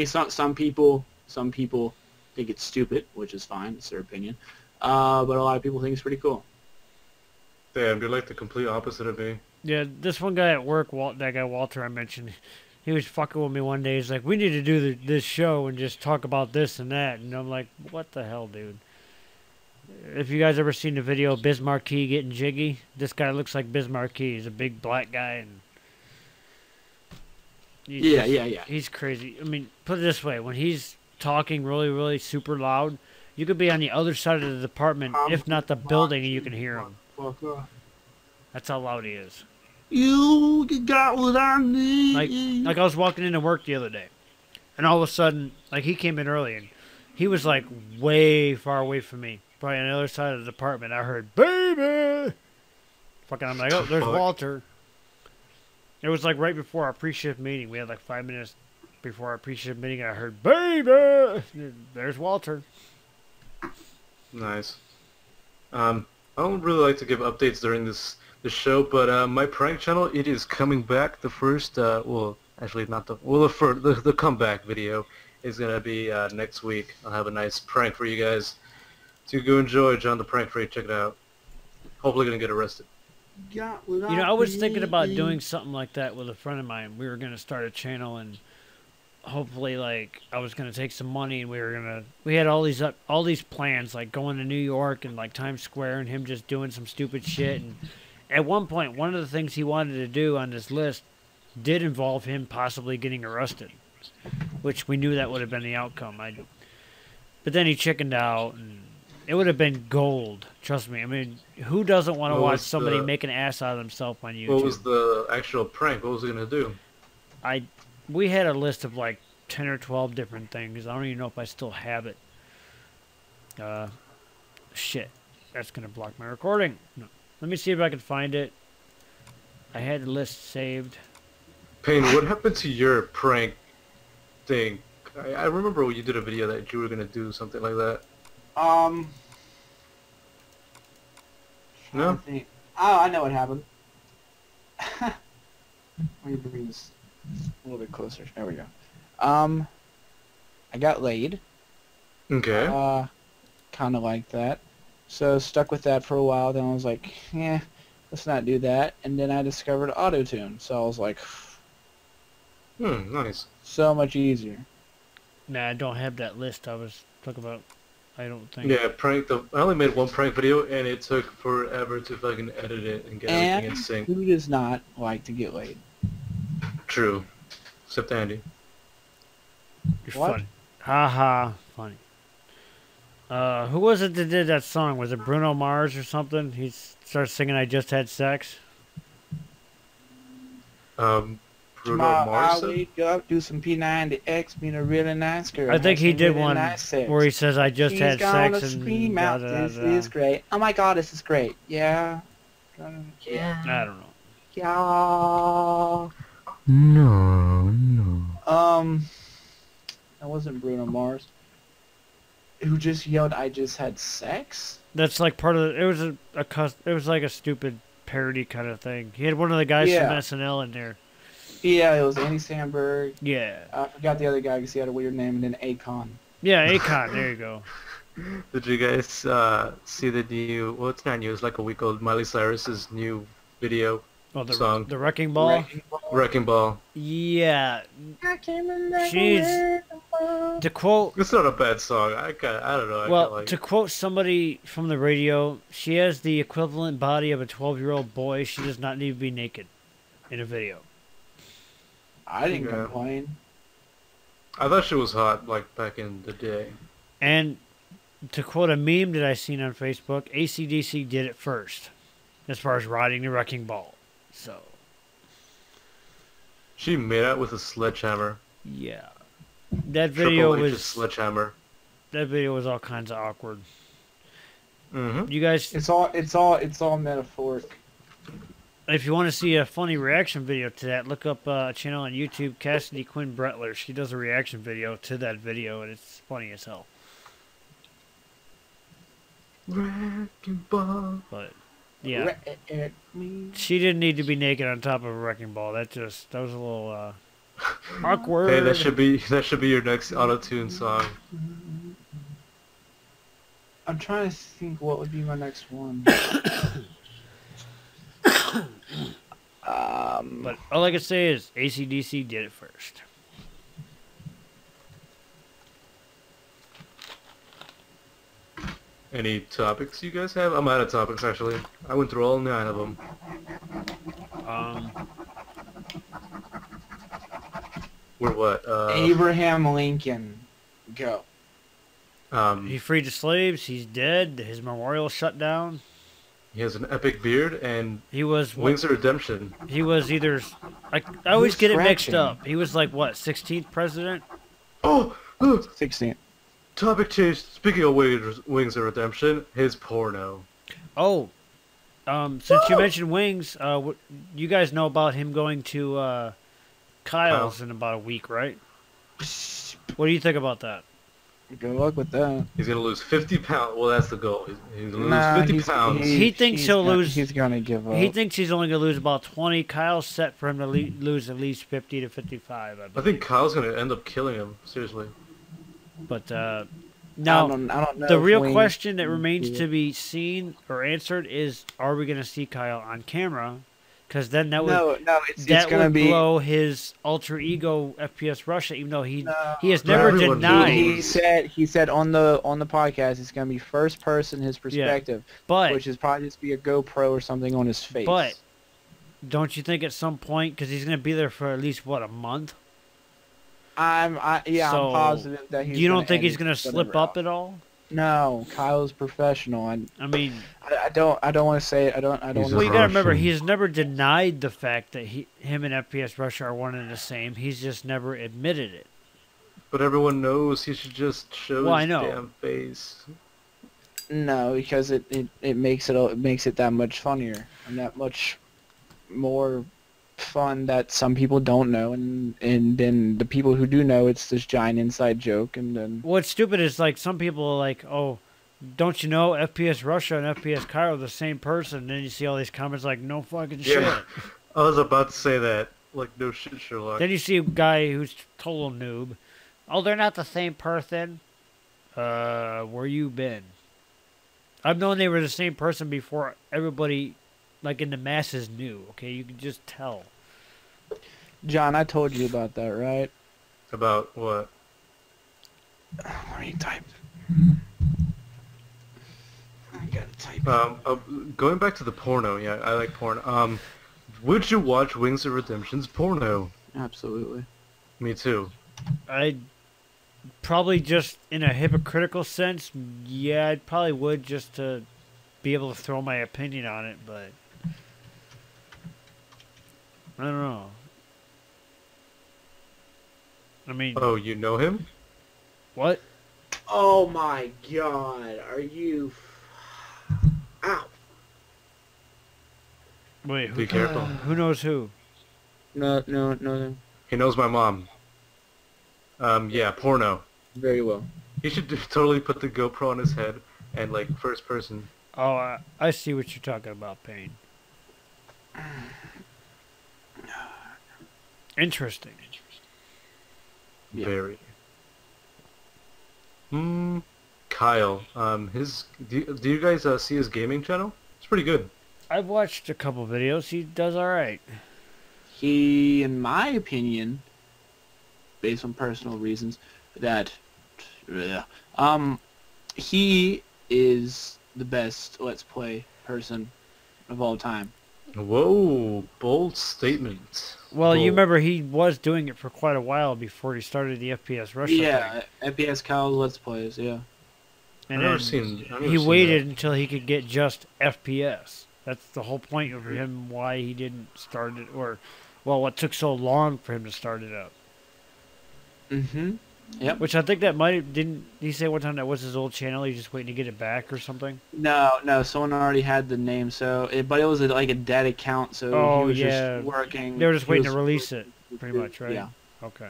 Some people think it's stupid, which is fine. It's their opinion. But a lot of people think it's pretty cool. Damn, you're like the complete opposite of me. Yeah, this one guy at work, that guy Walter I mentioned, he was fucking with me one day. He's like, we need to do this show and just talk about this and that. And I'm like, what the hell, dude? If you guys ever seen the video Biz Marquee getting jiggy, this guy looks like Biz Marquee. He's a big black guy, and Yeah. he's crazy. I mean, put it this way: when he's talking really, really super loud, you could be on the other side of the department, if not the building, and you can hear him. That's how loud he is. You got what I need. Like I was walking into work the other day, and all of a sudden, like he came in early, and he was like way far away from me, probably on the other side of the department. I heard "baby," fucking. I'm like, oh, there's Walter. It was like right before our pre-shift meeting. We had like 5 minutes before our pre-shift meeting. I heard "baby." There's Walter. Nice. I don't really like to give updates during this show, but my prank channel, it is coming back. The first, well, actually not the, well, the comeback video is gonna be next week. I'll have a nice prank for you guys to go enjoy. John the Prank Freak, check it out. Hopefully gonna get arrested. Yeah, You know, I was thinking about doing something like that with a friend of mine. We were gonna start a channel and hopefully, like, I was gonna take some money and we had all these plans, like going to New York and like Times Square and him just doing some stupid shit. And at one point, one of the things he wanted to do on this list did involve him possibly getting arrested, which we knew that would have been the outcome. But then he chickened out, and it would have been gold. Trust me. I mean, who doesn't want to watch somebody make an ass out of themselves on YouTube? What was the actual prank? What was he gonna do? We had a list of like 10 or 12 different things. I don't even know if I still have it. Shit. That's going to block my recording. No. Let me see if I can find it. I had the list saved. Payne, what happened to your prank thing? I remember you did a video that you were going to do something like that. No? Oh, I know what happened. Let me bring this a little bit closer. There we go. I got laid. Okay. Kind of like that. So stuck with that for a while. Then I was like, let's not do that. And then I discovered auto-tune. So I was like, nice. So much easier. Nah, I don't have that list I was talking about. I don't think. Yeah, I only made one prank video, and it took forever to fucking edit it and get everything in sync. Who does not like to get laid? True. Except Andy. You're What? funny. Ha ha. Funny. Who was it that did that song? Was it Bruno Mars or something? He started singing I Just Had Sex. Bruno Tomorrow Mars. I'll wake up, do some P90X, being a really nice girl. I think he have some did really one nice sex. where he says I just She's had gonna sex and scream out, this is great. Oh my god, this is great. Yeah. Yeah. I don't know. Yeah. No. That wasn't Bruno Mars. Who just yelled, "I just had sex"? That's like part of it was it was like a stupid parody kind of thing. He had one of the guys from SNL in there. Yeah, it was Andy Samberg. Yeah. I forgot the other guy because he had a weird name, and then Akon. Yeah, Akon. There you go. Did you guys see the new? Well, it's not new. It's like a week old. Miley Cyrus's new video song. The Wrecking Ball. Wrecking Ball. Yeah. She's to quote. It's not a bad song. I don't know. Well, to quote somebody from the radio, she has the equivalent body of a 12-year-old boy. She does not need to be naked in a video. I didn't complain. I thought she was hot, like, back in the day. And to quote a meme that I seen on Facebook, AC/DC did it first, as far as riding the wrecking ball. So. She made out with a sledgehammer. Yeah. That video was sledgehammer. That video was all kinds of awkward. Mm-hmm. You guys. It's all metaphoric. If you want to see a funny reaction video to that, look up a channel on YouTube, Cassidy Quinn Bretler. She does a reaction video to that video, and it's funny as hell. Wrecking ball. But yeah, she didn't need to be naked on top of a wrecking ball. That was a little awkward. Hey, that should be your next auto-tune song. I'm trying to think what would be my next one. But all I can say is AC/DC did it first. Any topics you guys have? I'm out of topics, actually. I went through all 9 of them. We're what? Abraham Lincoln. Go. He freed the slaves. He's dead. His memorial shut down. He has an epic beard, and he was Wings of Redemption. He was either I always get it mixed up. He was like what, 16th president? Oh, 16th. Topic change. Speaking of Wings of Redemption, his porno. Oh, since you mentioned Wings, you guys know about him going to Kyle's in about a week, right? What do you think about that? Good luck with that. He's gonna lose 50 pounds. Well, that's the goal. He's gonna lose Nah, 50 pounds. He thinks he'll lose. He's gonna give up. He thinks he's only gonna lose about 20. Kyle's set for him to lose at least 50 to 55. I think Kyle's gonna end up killing him. Seriously. But I now don't know the if real Wayne question that can remains do to it. be seen or answered is: are we gonna see Kyle on camera? Because then that would No, it's that gonna would be. blow his alter ego FPS Russia, even though he No, has no, never everyone denied. he said on the podcast it's gonna be first person, his perspective, But which is probably just be a GoPro or something on his face. But don't you think at some point, because he's gonna be there for at least what, a month? I'm So, positive that he's. You don't gonna think end he's it gonna slip whatever up out. at all? No, Kyle's professional. I mean, I don't want to say it. I don't. He's well, a you gotta remember, Russian. he's never denied the fact that him and FPS Russia are one and the same. He's just never admitted it. But everyone knows he should just show Well, I his know. damn face. No, because it makes it that much funnier and that much more fun that some people don't know, and then the people who do know, it's this giant inside joke, and then What's stupid is like some people are like, oh, don't you know FPS Russia and FPS Kyle are the same person? And then you see all these comments like, no fucking shit. Yeah, I was about to say that. Like, no shit, Sherlock. Then you see a guy who's total noob. Oh, they're not the same person. Where you been? I've known they were the same person before everybody, like in the masses, knew. Okay, you can just tell. John, I told you about that, right? About what? Where you typed? I gotta type. Going back to the porno, yeah, I like porn. Would you watch Wings of Redemption's porno? Absolutely. Me too. I probably just in a hypocritical sense, yeah, I probably would just to be able to throw my opinion on it, but I don't know. I mean, Oh, you know him? what? Oh my God! Are you? Ow! Wait, Be careful. who knows who? No. He knows my mom. Yeah, porno. Very well. He should totally put the GoPro on his head and, like, first person. Oh, I see what you're talking about, Payne. Interesting. Yeah. Very. Kyle. Do you guys see his gaming channel? It's pretty good. I've watched a couple videos. He does all right. He, in my opinion, based on personal reasons, that he is the best Let's Play person of all time. Whoa, bold statement. Well, you Bold. remember he was doing it for quite a while before he started the FPS Russia Yeah, thing. FPS Kyle's Let's Plays, yeah. And I've never then seen. I've never he seen waited until he could get just FPS. That's the whole point of him, why he didn't start it, or, well, what took so long for him to start it up. Mm-hmm. Yep. Which I think that didn't he say one time that was his old channel, he's just waiting to get it back or something? No, someone already had the name, but it was like a dead account, so Oh, he was yeah. just working. They were just he waiting was- to release it, pretty much, right? Yeah. Okay.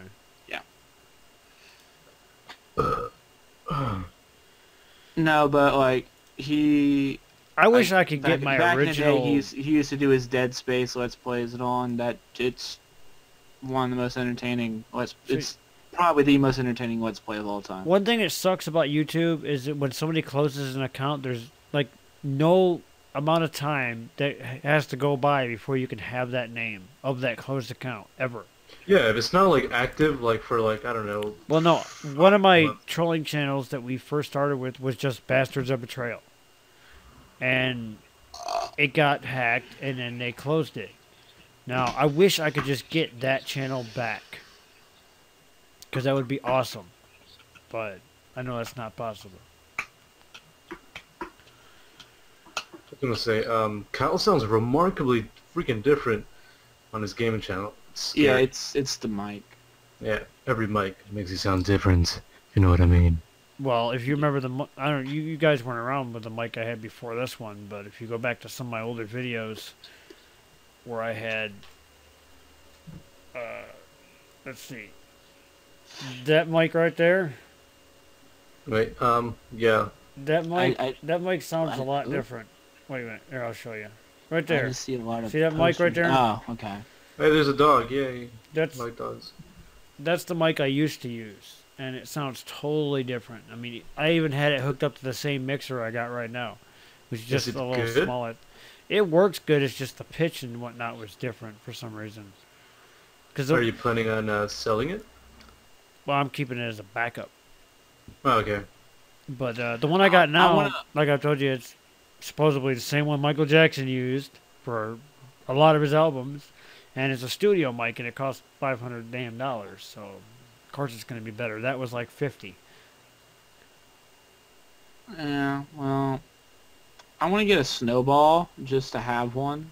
No, but like he. I wish I could get my back original... in the day, he used to do his Dead Space Let's Plays and all, and that it's one of the most entertaining. It's probably the most entertaining Let's Play of all time. One thing that sucks about YouTube is that when somebody closes an account, there's like no amount of time that has to go by before you can have that name of that closed account ever. Yeah, if it's not like active, like for like I don't know. Well, no, one of my months. trolling channels that we first started with was just Bastards of Betrayal, and it got hacked, and then they closed it. Now I wish I could just get that channel back, because that would be awesome, but I know that's not possible. I was gonna say, Kyle sounds remarkably freaking different on his gaming channel. It's Yeah, scary. it's the mic. Yeah, every mic makes you sound different. If you know what I mean. Well, if you remember I don't. You guys weren't around with the mic I had before this one, but if you go back to some of my older videos, where I had, let's see, that mic right there. Wait, yeah. That mic sounds a lot Oop. different. Wait a minute. Here, I'll show you. Right I there. just see a lot of See that mic right posters. there? Oh, okay. Hey, there's a dog. Yay. That's Like dogs. that's the mic I used to use, and it sounds totally different. I mean, I even had it hooked up to the same mixer I got right now, which is just Is it a little good? smaller. It works good. It's just the pitch and whatnot was different for some reason. Are you planning on selling it? Well, I'm keeping it as a backup. Oh, okay. But the one I got now, wanna- like I told you, it's supposedly the same one Michael Jackson used for a lot of his albums, and it's a studio mic, and it costs $500 damn dollars. So, of course, it's going to be better. That was like 50. Yeah, well, I want to get a snowball just to have one.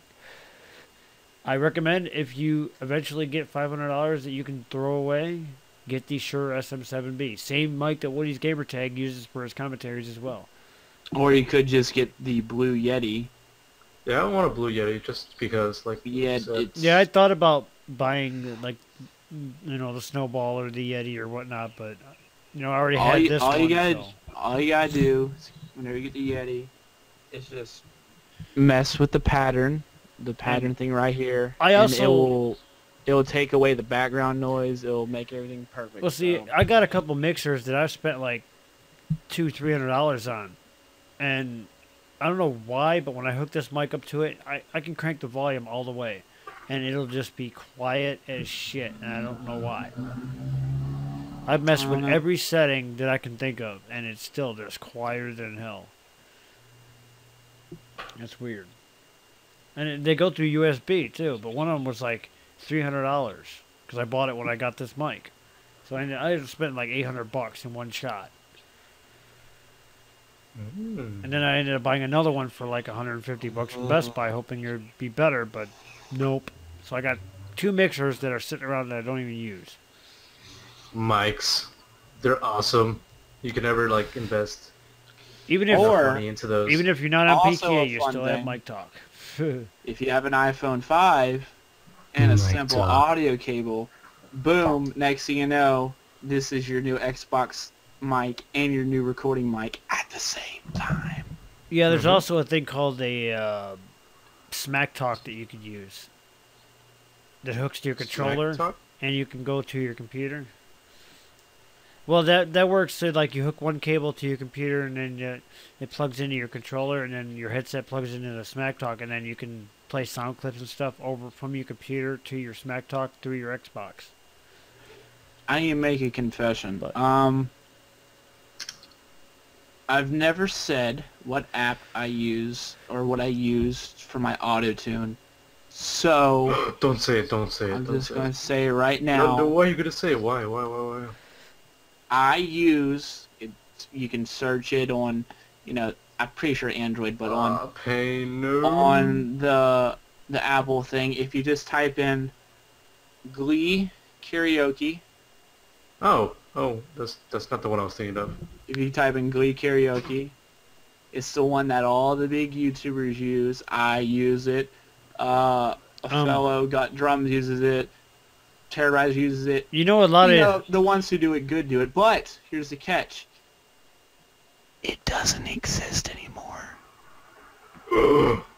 I recommend if you eventually get $500 that you can throw away, get the Shure SM7B. Same mic that Woody's Gamertag uses for his commentaries as well. Or you could just get the Blue Yeti. Yeah, I don't want a Blue Yeti just because, like, Yeah, you said. it's... Yeah, I thought about buying like, the Snowball or the Yeti or whatnot, but I already had this one. All you gotta do is whenever you get the Yeti, is just mess with the pattern thing right here. I and also- it'll take away the background noise. It'll make everything perfect. Well, see, so. I got a couple mixers that I've spent like $200-300 on, and I don't know why, but when I hook this mic up to it, I can crank the volume all the way, and it'll just be quiet as shit, and I don't know why. I've messed with every setting that I can think of, and it's still just quieter than hell. That's weird. And they go through USB too, but one of them was like $300 because I bought it when I got this mic. So I spent like $800 in one shot. And then I ended up buying another one for like $150 from Best Buy, hoping it'd be better, but nope. So I got two mixers that are sitting around that I don't even use. Mics. They're awesome. You can never, like, invest Even if money into those. even if you're not on Also PTA, a you fun still have thing. mic talk. If you have an iPhone 5 and a Mic simple talk. audio cable, boom, next thing you know, this is your new Xbox mic and your new recording mic at the same time. Yeah, there's also a thing called a Smack Talk that you could use that hooks to your controller, Smack talk? and you can go to your computer. Well, that works. So like you hook one cable to your computer, and then it plugs into your controller, and then your headset plugs into the Smack Talk, and then you can play sound clips and stuff over from your computer to your Smack Talk through your Xbox. I need to make a confession. But- I've never said what app I use or what I used for my auto-tune. So Don't say it, don't say it, I'm don't just say going it. to say right No, now, why are you going to say it? Why? I use, you can search it on, I'm pretty sure Android, but on the Apple thing, if you just type in Glee Karaoke, Oh, that's not the one I was thinking of. if you type in Glee Karaoke, it's the one that all the big YouTubers use. I use it. A fellow Got Drums uses it. Terrorize uses it. You know, a lot of The ones who do it good do it. But here's the catch. It doesn't exist anymore.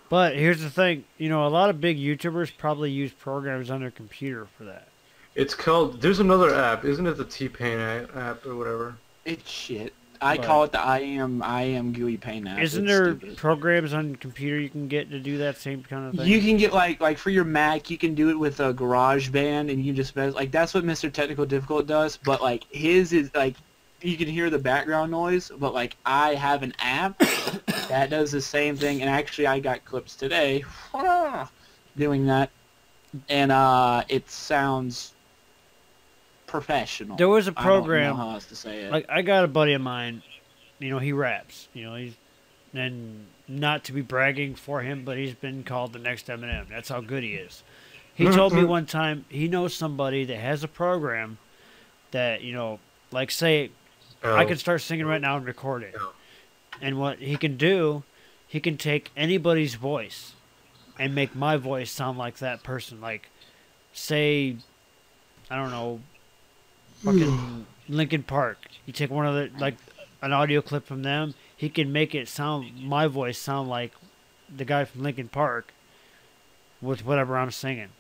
But here's the thing, a lot of big YouTubers probably use programs on their computer for that. It's called, there's another app, isn't it the T-Pain app or whatever? It's shit. I Right. call it the I am GUI Paint app. Isn't It's there stupid. programs on your computer you can get to do that same kind of thing? You can get like for your Mac, you can do it with a GarageBand, and you just like that's what Mr. Technical Difficult does. But like his is like you can hear the background noise, but like I have an app that does the same thing. And actually, I got clips today doing that, and it sounds professional. There was a I program, don't know how else to say it. like I got a buddy of mine, he raps, he's, and not to be bragging for him, but he's been called the next Eminem. That's how good he is. He told me one time he knows somebody that has a program that, like say, I could start singing right now and record it. Oh. And what he can do, he can take anybody's voice and make my voice sound like that person. Like, say, I don't know, fucking Linkin Park. You take one of the, like, an audio clip from them, he can make it sound, my voice sound like the guy from Linkin Park with whatever I'm singing.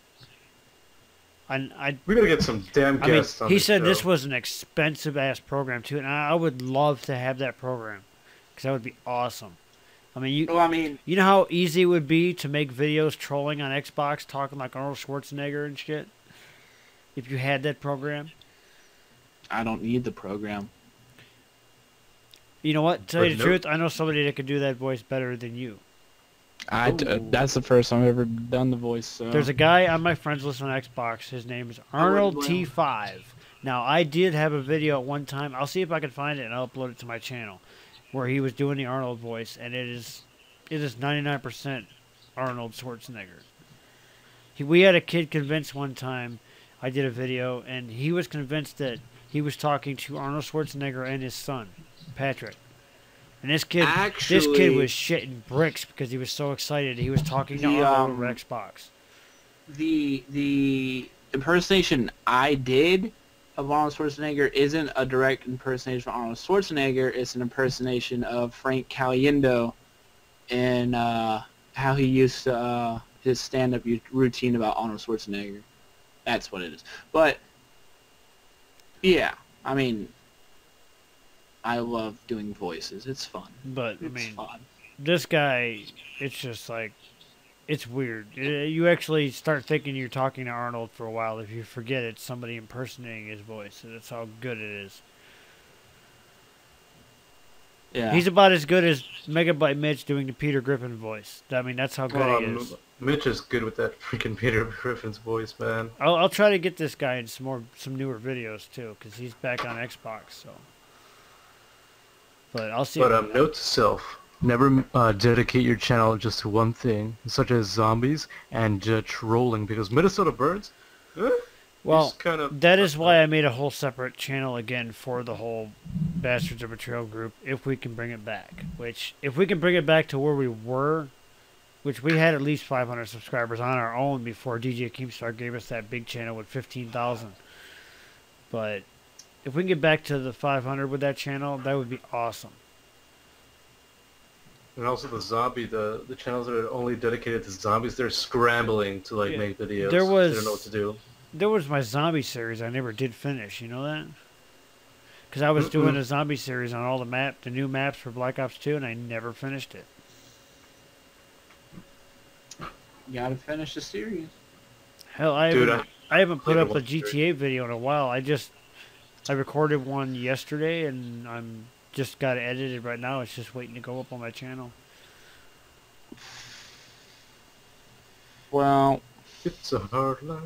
We gotta get some damn guests on he this said show. this was an expensive ass program too, and I would love to have that program because that would be awesome. I mean, you know how easy it would be to make videos trolling on Xbox, talking like Arnold Schwarzenegger and shit. If you had that program. I don't need the program. You know what? To tell you the truth, I know somebody that could do that voice better than you. That's the first time I've ever done the voice. So. There's a guy on my friends list on Xbox. His name is Arnold T5. Now, I did have a video at one time. I'll see if I can find it and I'll upload it to my channel, where he was doing the Arnold voice, and it is 99% Arnold Schwarzenegger. We had a kid convinced one time. I did a video, and he was convinced that he was talking to Arnold Schwarzenegger and his son, Patrick. And this kid was shitting bricks because he was so excited. He was talking to Arnold over Xbox. The impersonation I did of Arnold Schwarzenegger isn't a direct impersonation of Arnold Schwarzenegger. It's an impersonation of Frank Caliendo and how he used to, his stand-up routine about Arnold Schwarzenegger. That's what it is. But, yeah, I mean, I love doing voices. It's fun. But, it's fun. This guy, it's just like, it's weird. You actually start thinking you're talking to Arnold for a while if you forget it's somebody impersonating his voice. That's how good it is. Yeah. He's about as good as Megabyte Mitch doing the Peter Griffin voice. I mean, that's how good he is. Mitch is good with that freaking Peter Griffin's voice, man. I'll try to get this guy in some newer videos too, because he's back on Xbox. So, but I'll see. But note to self: never dedicate your channel just to one thing, such as zombies and trolling, because Minnesota Birds. Well, that is why I made a whole separate channel again for the whole Bastards of Betrayal group, if we can bring it back. Which, if we can bring it back to where we were, which we had at least 500 subscribers on our own before DJ Keemstar gave us that big channel with 15,000. But if we can get back to the 500 with that channel, that would be awesome. And also the channels that are only dedicated to zombies, they're scrambling to make videos. They don't know what to do. There was my zombie series I never did finish. You know that? Because I was doing a zombie series on all the new maps for Black Ops 2, and I never finished it. You gotta finish the series. Hell, I haven't put up a GTA video in a while. I recorded one yesterday, and I'm just got it edited right now. It's just waiting to go up on my channel. Well, it's a hard life.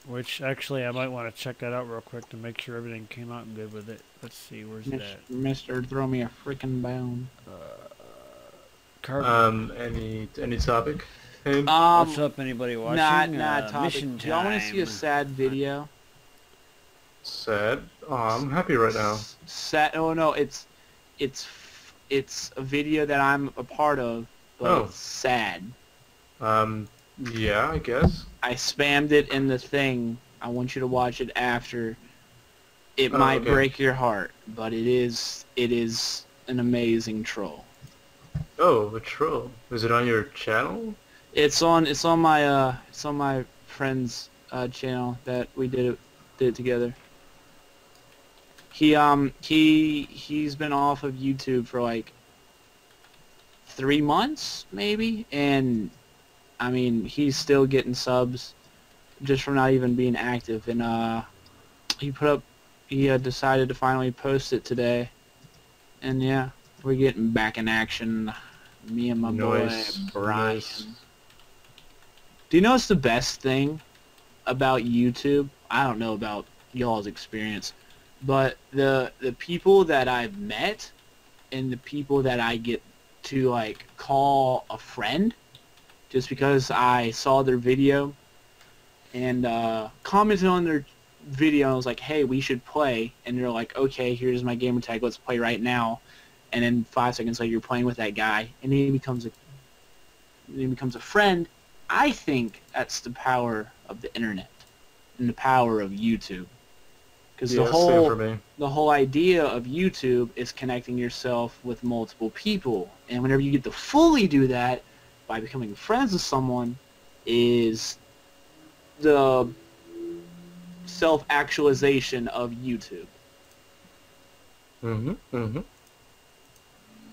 Which, actually, I might want to check that out real quick to make sure everything came out good with it. Let's see, where's that? Mister, throw me a freaking bone. Any topic? What's up, anybody watching? Not topic. Mission time. Y'all want to see a sad video? Sad? Oh, I'm happy right now. Sad? Oh no, it's a video that I'm a part of, but it's sad. Yeah, I guess. I spammed it in the thing. I want you to watch it after. It might break your heart, but it is an amazing troll. Oh, a troll. Is it on your channel? It's on my friend's channel that we did it together. He's been off of YouTube for like 3 months maybe, and I mean, he's still getting subs just from not even being active. And he decided to finally post it today. And yeah, we're getting back in action. Me and my boy Brian. Nice. Do you know what's the best thing about YouTube? I don't know about y'all's experience, but the people that I've met and the people that I get to like call a friend, just because I saw their video and commented on their video, and I was like, hey, we should play. And they're like, okay, here's my gamer tag, let's play right now. And then 5 seconds later, you're playing with that guy, and he becomes a friend. I think that's the power of the internet and the power of YouTube. Because Yeah, same for me. the whole idea of YouTube is connecting yourself with multiple people, and whenever you get to fully do that by becoming friends with someone, is the self-actualization of YouTube.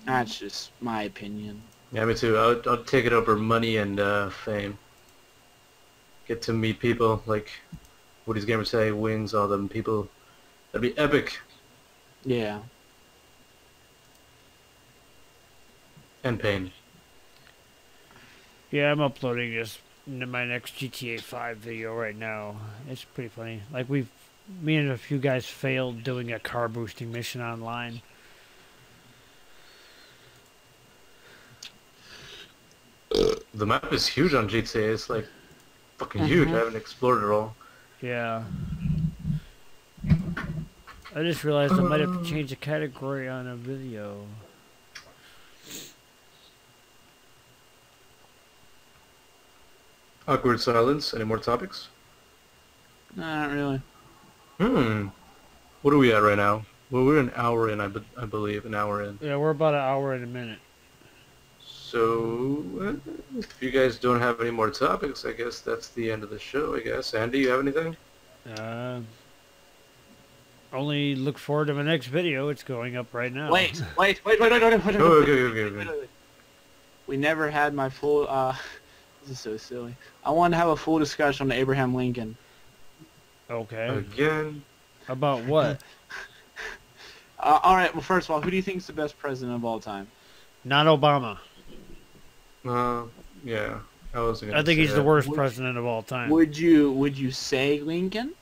That's just my opinion. Yeah, me too. I'll take it over money and fame. Get to meet people like Woody's Gamer say, Wings, all them people. That'd be epic. Yeah. And pain. Yeah, I'm uploading my next GTA 5 video right now. It's pretty funny. Like me and a few guys failed doing a car boosting mission online. The map is huge on GTA. It's like fucking huge. I haven't explored it all. Yeah. I just realized I might have to change the category on a video. Awkward silence. Any more topics? No, not really. What are we at right now? Well, we're an hour in, I believe. An hour in. Yeah, we're about an hour and a minute. So, if you guys don't have any more topics, I guess that's the end of the show, I guess. Andy, you have anything? Only look forward to my next video. It's going up right now. Wait. Okay. We never had my full, this is so silly. I want to have a full discussion on Abraham Lincoln. Okay. Again? About what? Alright, well, first of all, who do you think is the best president of all time? Not Obama. Yeah. I think he's the worst president of all time. Would you say Lincoln?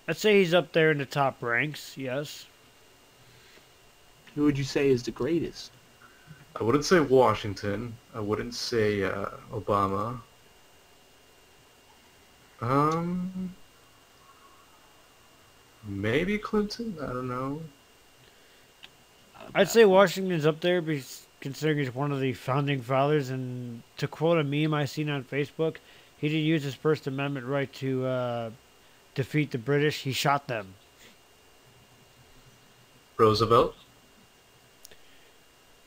I'd say he's up there in the top ranks, yes. Who would you say is the greatest? I wouldn't say Washington. I wouldn't say Obama. Maybe Clinton? I don't know. I'd say Washington's up there considering he's one of the founding fathers, and to quote a meme I seen on Facebook, he didn't use his First Amendment right to defeat the British. He shot them. Roosevelt?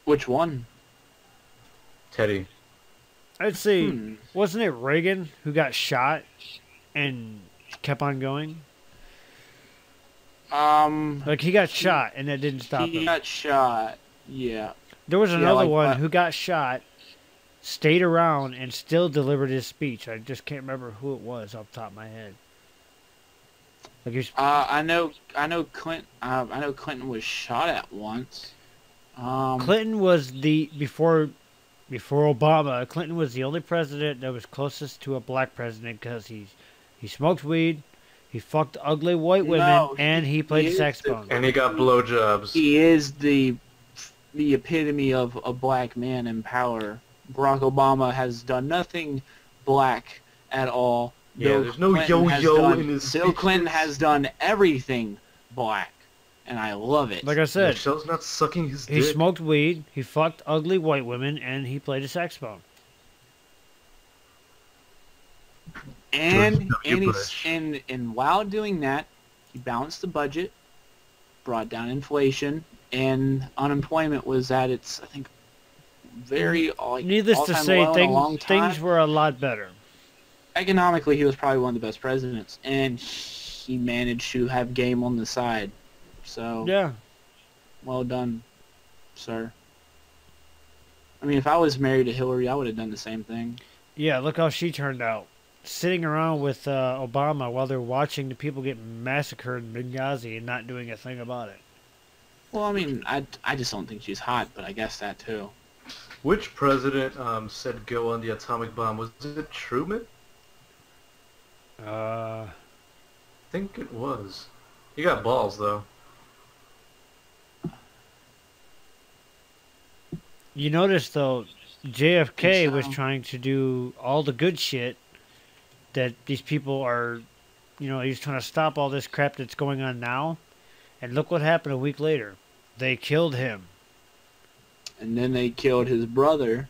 Which one? Teddy. I'd say, wasn't it Reagan who got shot and kept on going? Like, he got shot and that didn't stop him. He got shot, yeah. There was another one who got shot, stayed around, and still delivered his speech. I just can't remember who it was off the top of my head. Like I know Clinton was shot at once. Clinton was before Obama. Clinton was the only president that was closest to a black president because he smoked weed, he fucked ugly white women, and he played the saxophone. And he got blowjobs. He is the epitome of a black man in power. Barack Obama has done nothing black at all. Yeah, there's no yo-yo in his Bill Clinton has done everything black, and I love it. Like I said, Michelle's not sucking his dick. He smoked weed, he fucked ugly white women, and he played a saxophone. And while doing that, he balanced the budget, brought down inflation, and unemployment was at its, I think, very needless to say, things were a lot better. Economically, he was probably one of the best presidents, and he managed to have game on the side. So, yeah, well done, sir. I mean, if I was married to Hillary, I would have done the same thing. Yeah, look how she turned out. Sitting around with Obama while they're watching the people get massacred in Benghazi and not doing a thing about it. Well, I mean, I just don't think she's hot, but I guess that too. Which president said go on the atomic bomb? Was it Truman? I think it was. He got balls, though. You notice, though, JFK was trying to do all the good shit that these people are, he's trying to stop all this crap that's going on now. And look what happened a week later. They killed him. And then they killed his brother.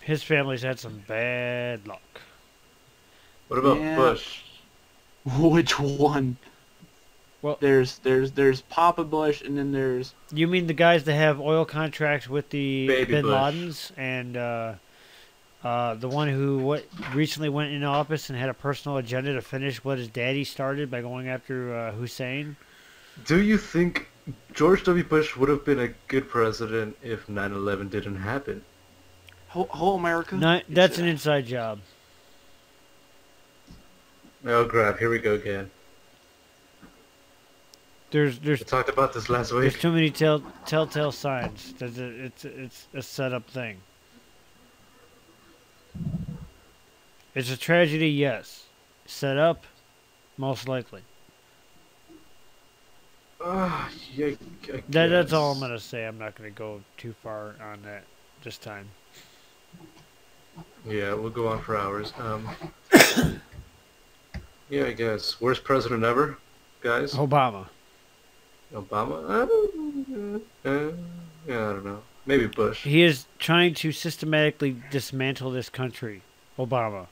His family's had some bad luck. What about Bush? Which one? Well, there's Papa Bush, and then there's... You mean the guys that have oil contracts with the Baby Bin Bush. Ladens and the one who recently went in office and had a personal agenda to finish what his daddy started by going after Hussein? Do you think George W. Bush would have been a good president if 9/11 didn't happen? Whole America? That's an inside job. Oh crap! Here we go again. There's We talked about this last there's week. too many telltale signs. It's a setup thing. It's a tragedy, yes. Set up, most likely. Yeah, I That's all I'm guess. gonna say. I'm not gonna go too far on that this time. Yeah, we'll go on for hours. Yeah, I guess. Worst president ever, guys? Obama. Obama? Yeah, I don't know. Maybe Bush. He is trying to systematically dismantle this country. Obama.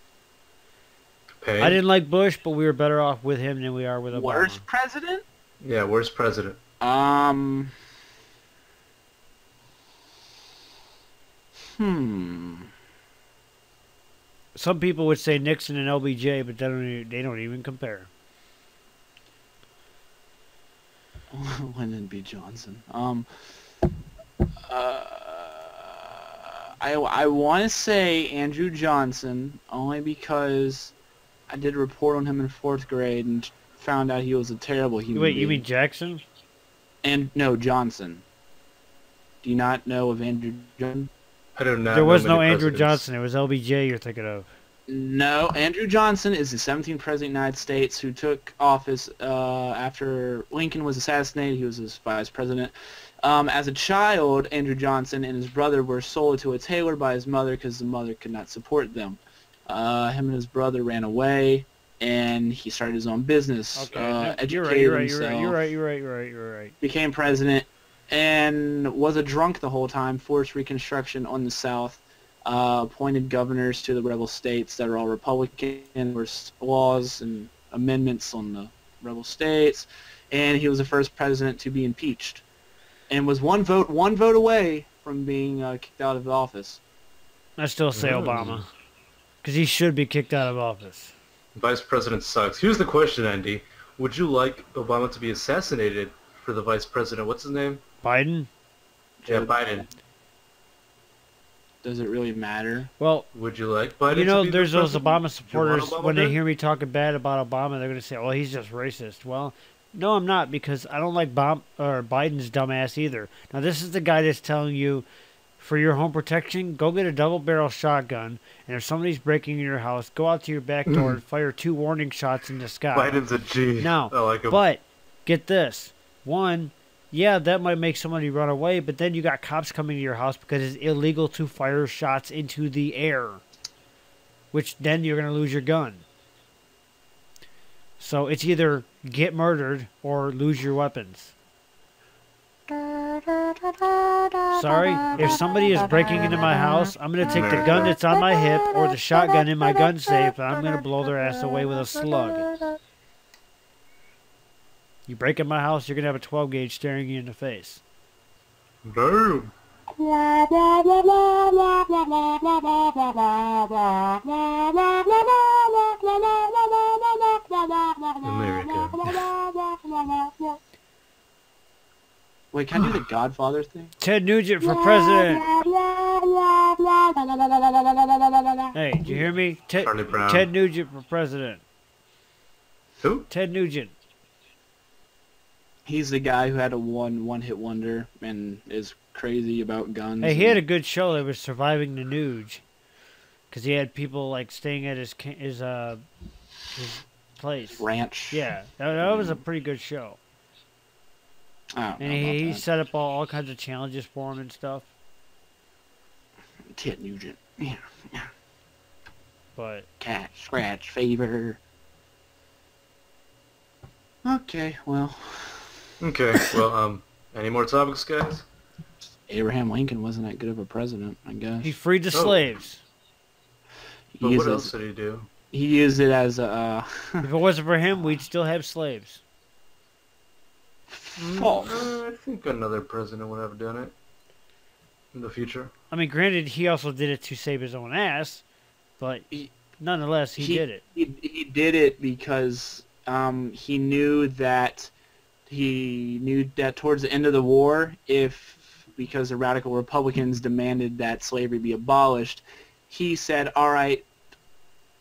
Payne? I didn't like Bush, but we were better off with him than we are with Obama. Worst president? Yeah, worst president. Some people would say Nixon and LBJ, but they don't even compare. Lyndon B. Johnson. I want to say Andrew Johnson, only because I did a report on him in 4th grade and found out he was a terrible human Wait, being. you mean Jackson? And no, Johnson. Do you not know of Andrew Johnson? I do not There know was many no Andrew presidents. Johnson. It was LBJ you're thinking of. No, Andrew Johnson is the 17th president of the United States who took office after Lincoln was assassinated. He was his vice president. As a child, Andrew Johnson and his brother were sold to a tailor by his mother because the mother could not support them. Him and his brother ran away, and he started his own business. Educated You're himself, right. became president, and was a drunk the whole time, forced Reconstruction on the South, appointed governors to the rebel states that are all Republican, were laws and amendments on the rebel states, and he was the first president to be impeached, and was one vote away from being kicked out of office. I still say Obama. Because he should be kicked out of office. Vice president sucks. Here's the question, Andy. Would you like Obama to be assassinated for the vice president? What's his name? Biden? Yeah, Biden. Does it really matter? Well, Would you like Biden you know, to be there's the those president? Obama supporters, Obama when they dead? hear me talking bad about Obama, they're going to say, well, he's just racist. Well, no, I'm not, because I don't like Biden's dumbass either. Now, this is the guy that's telling you, for your home protection, go get a double-barrel shotgun, and if somebody's breaking in your house, go out to your back door and fire 2 warning shots in the sky. Biden's a G. Now, I like him. but, get this. One, yeah, that might make somebody run away, but then you got cops coming to your house because it's illegal to fire shots into the air, which then you're going to lose your gun. So it's either get murdered or lose your weapons. Sorry, if somebody is breaking into my house, I'm going to take the gun that's on my hip or the shotgun in my gun safe, and I'm going to blow their ass away with a slug. You break in my house, you're going to have a 12 gauge staring you in the face. Boom. America. Wait, can I do the Godfather thing? Ted Nugent for president. Hey, did you hear me? Charlie Brown. Ted Nugent for president. Who? Ted Nugent. He's the guy who had a one-hit wonder and is crazy about guns. Hey, he had a good show that was Surviving the Nuge. Because he had people like staying at his place. ranch. Yeah, that was a pretty good show. I don't know And he about set up all kinds of challenges for him and stuff. that. Ted Nugent. Yeah. But Cat scratch fever. Okay, well, Okay, well, any more topics, guys? Abraham Lincoln wasn't that good of a president, I guess. he freed the Oh. slaves. But He what used else did he do? He used it as a... If it wasn't for him, we'd still have slaves. false. I think another president would have done it in the future. I mean, granted, he also did it to save his own ass, but nonetheless, he did it. He did it because he knew that towards the end of the war, because the radical Republicans demanded that slavery be abolished, he said, all right,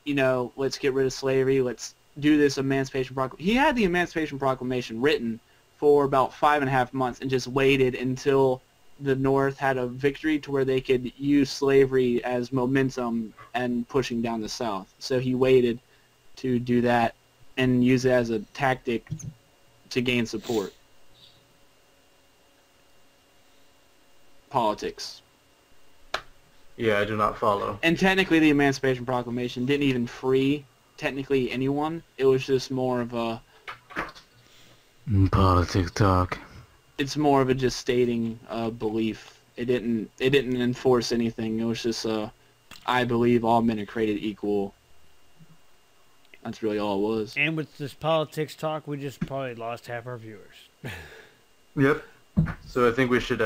let's get rid of slavery. Let's do this Emancipation Proclamation. He had the Emancipation Proclamation written for about 5.5 months and just waited until the North had a victory to where they could use slavery as momentum and pushing down the South. So he waited to do that and use it as a tactic to gain support. Politics. Yeah, I do not follow. And technically the Emancipation Proclamation didn't even free technically anyone. It was just more of a... Politics talk. It's more of a just stating a belief. It didn't enforce anything. It was just I believe all men are created equal. That's really all it was. And with this politics talk, we just probably lost half our viewers. Yep. So I think we should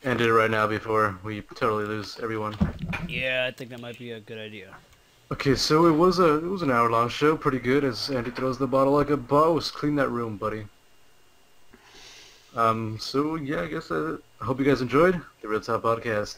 end it right now before we totally lose everyone. Yeah, I think that might be a good idea. Okay, so it was an hour-long show, pretty good. As Andy throws the bottle like a boss. Clean that room, buddy. So yeah, I guess I hope you guys enjoyed the Real Talk Podcast.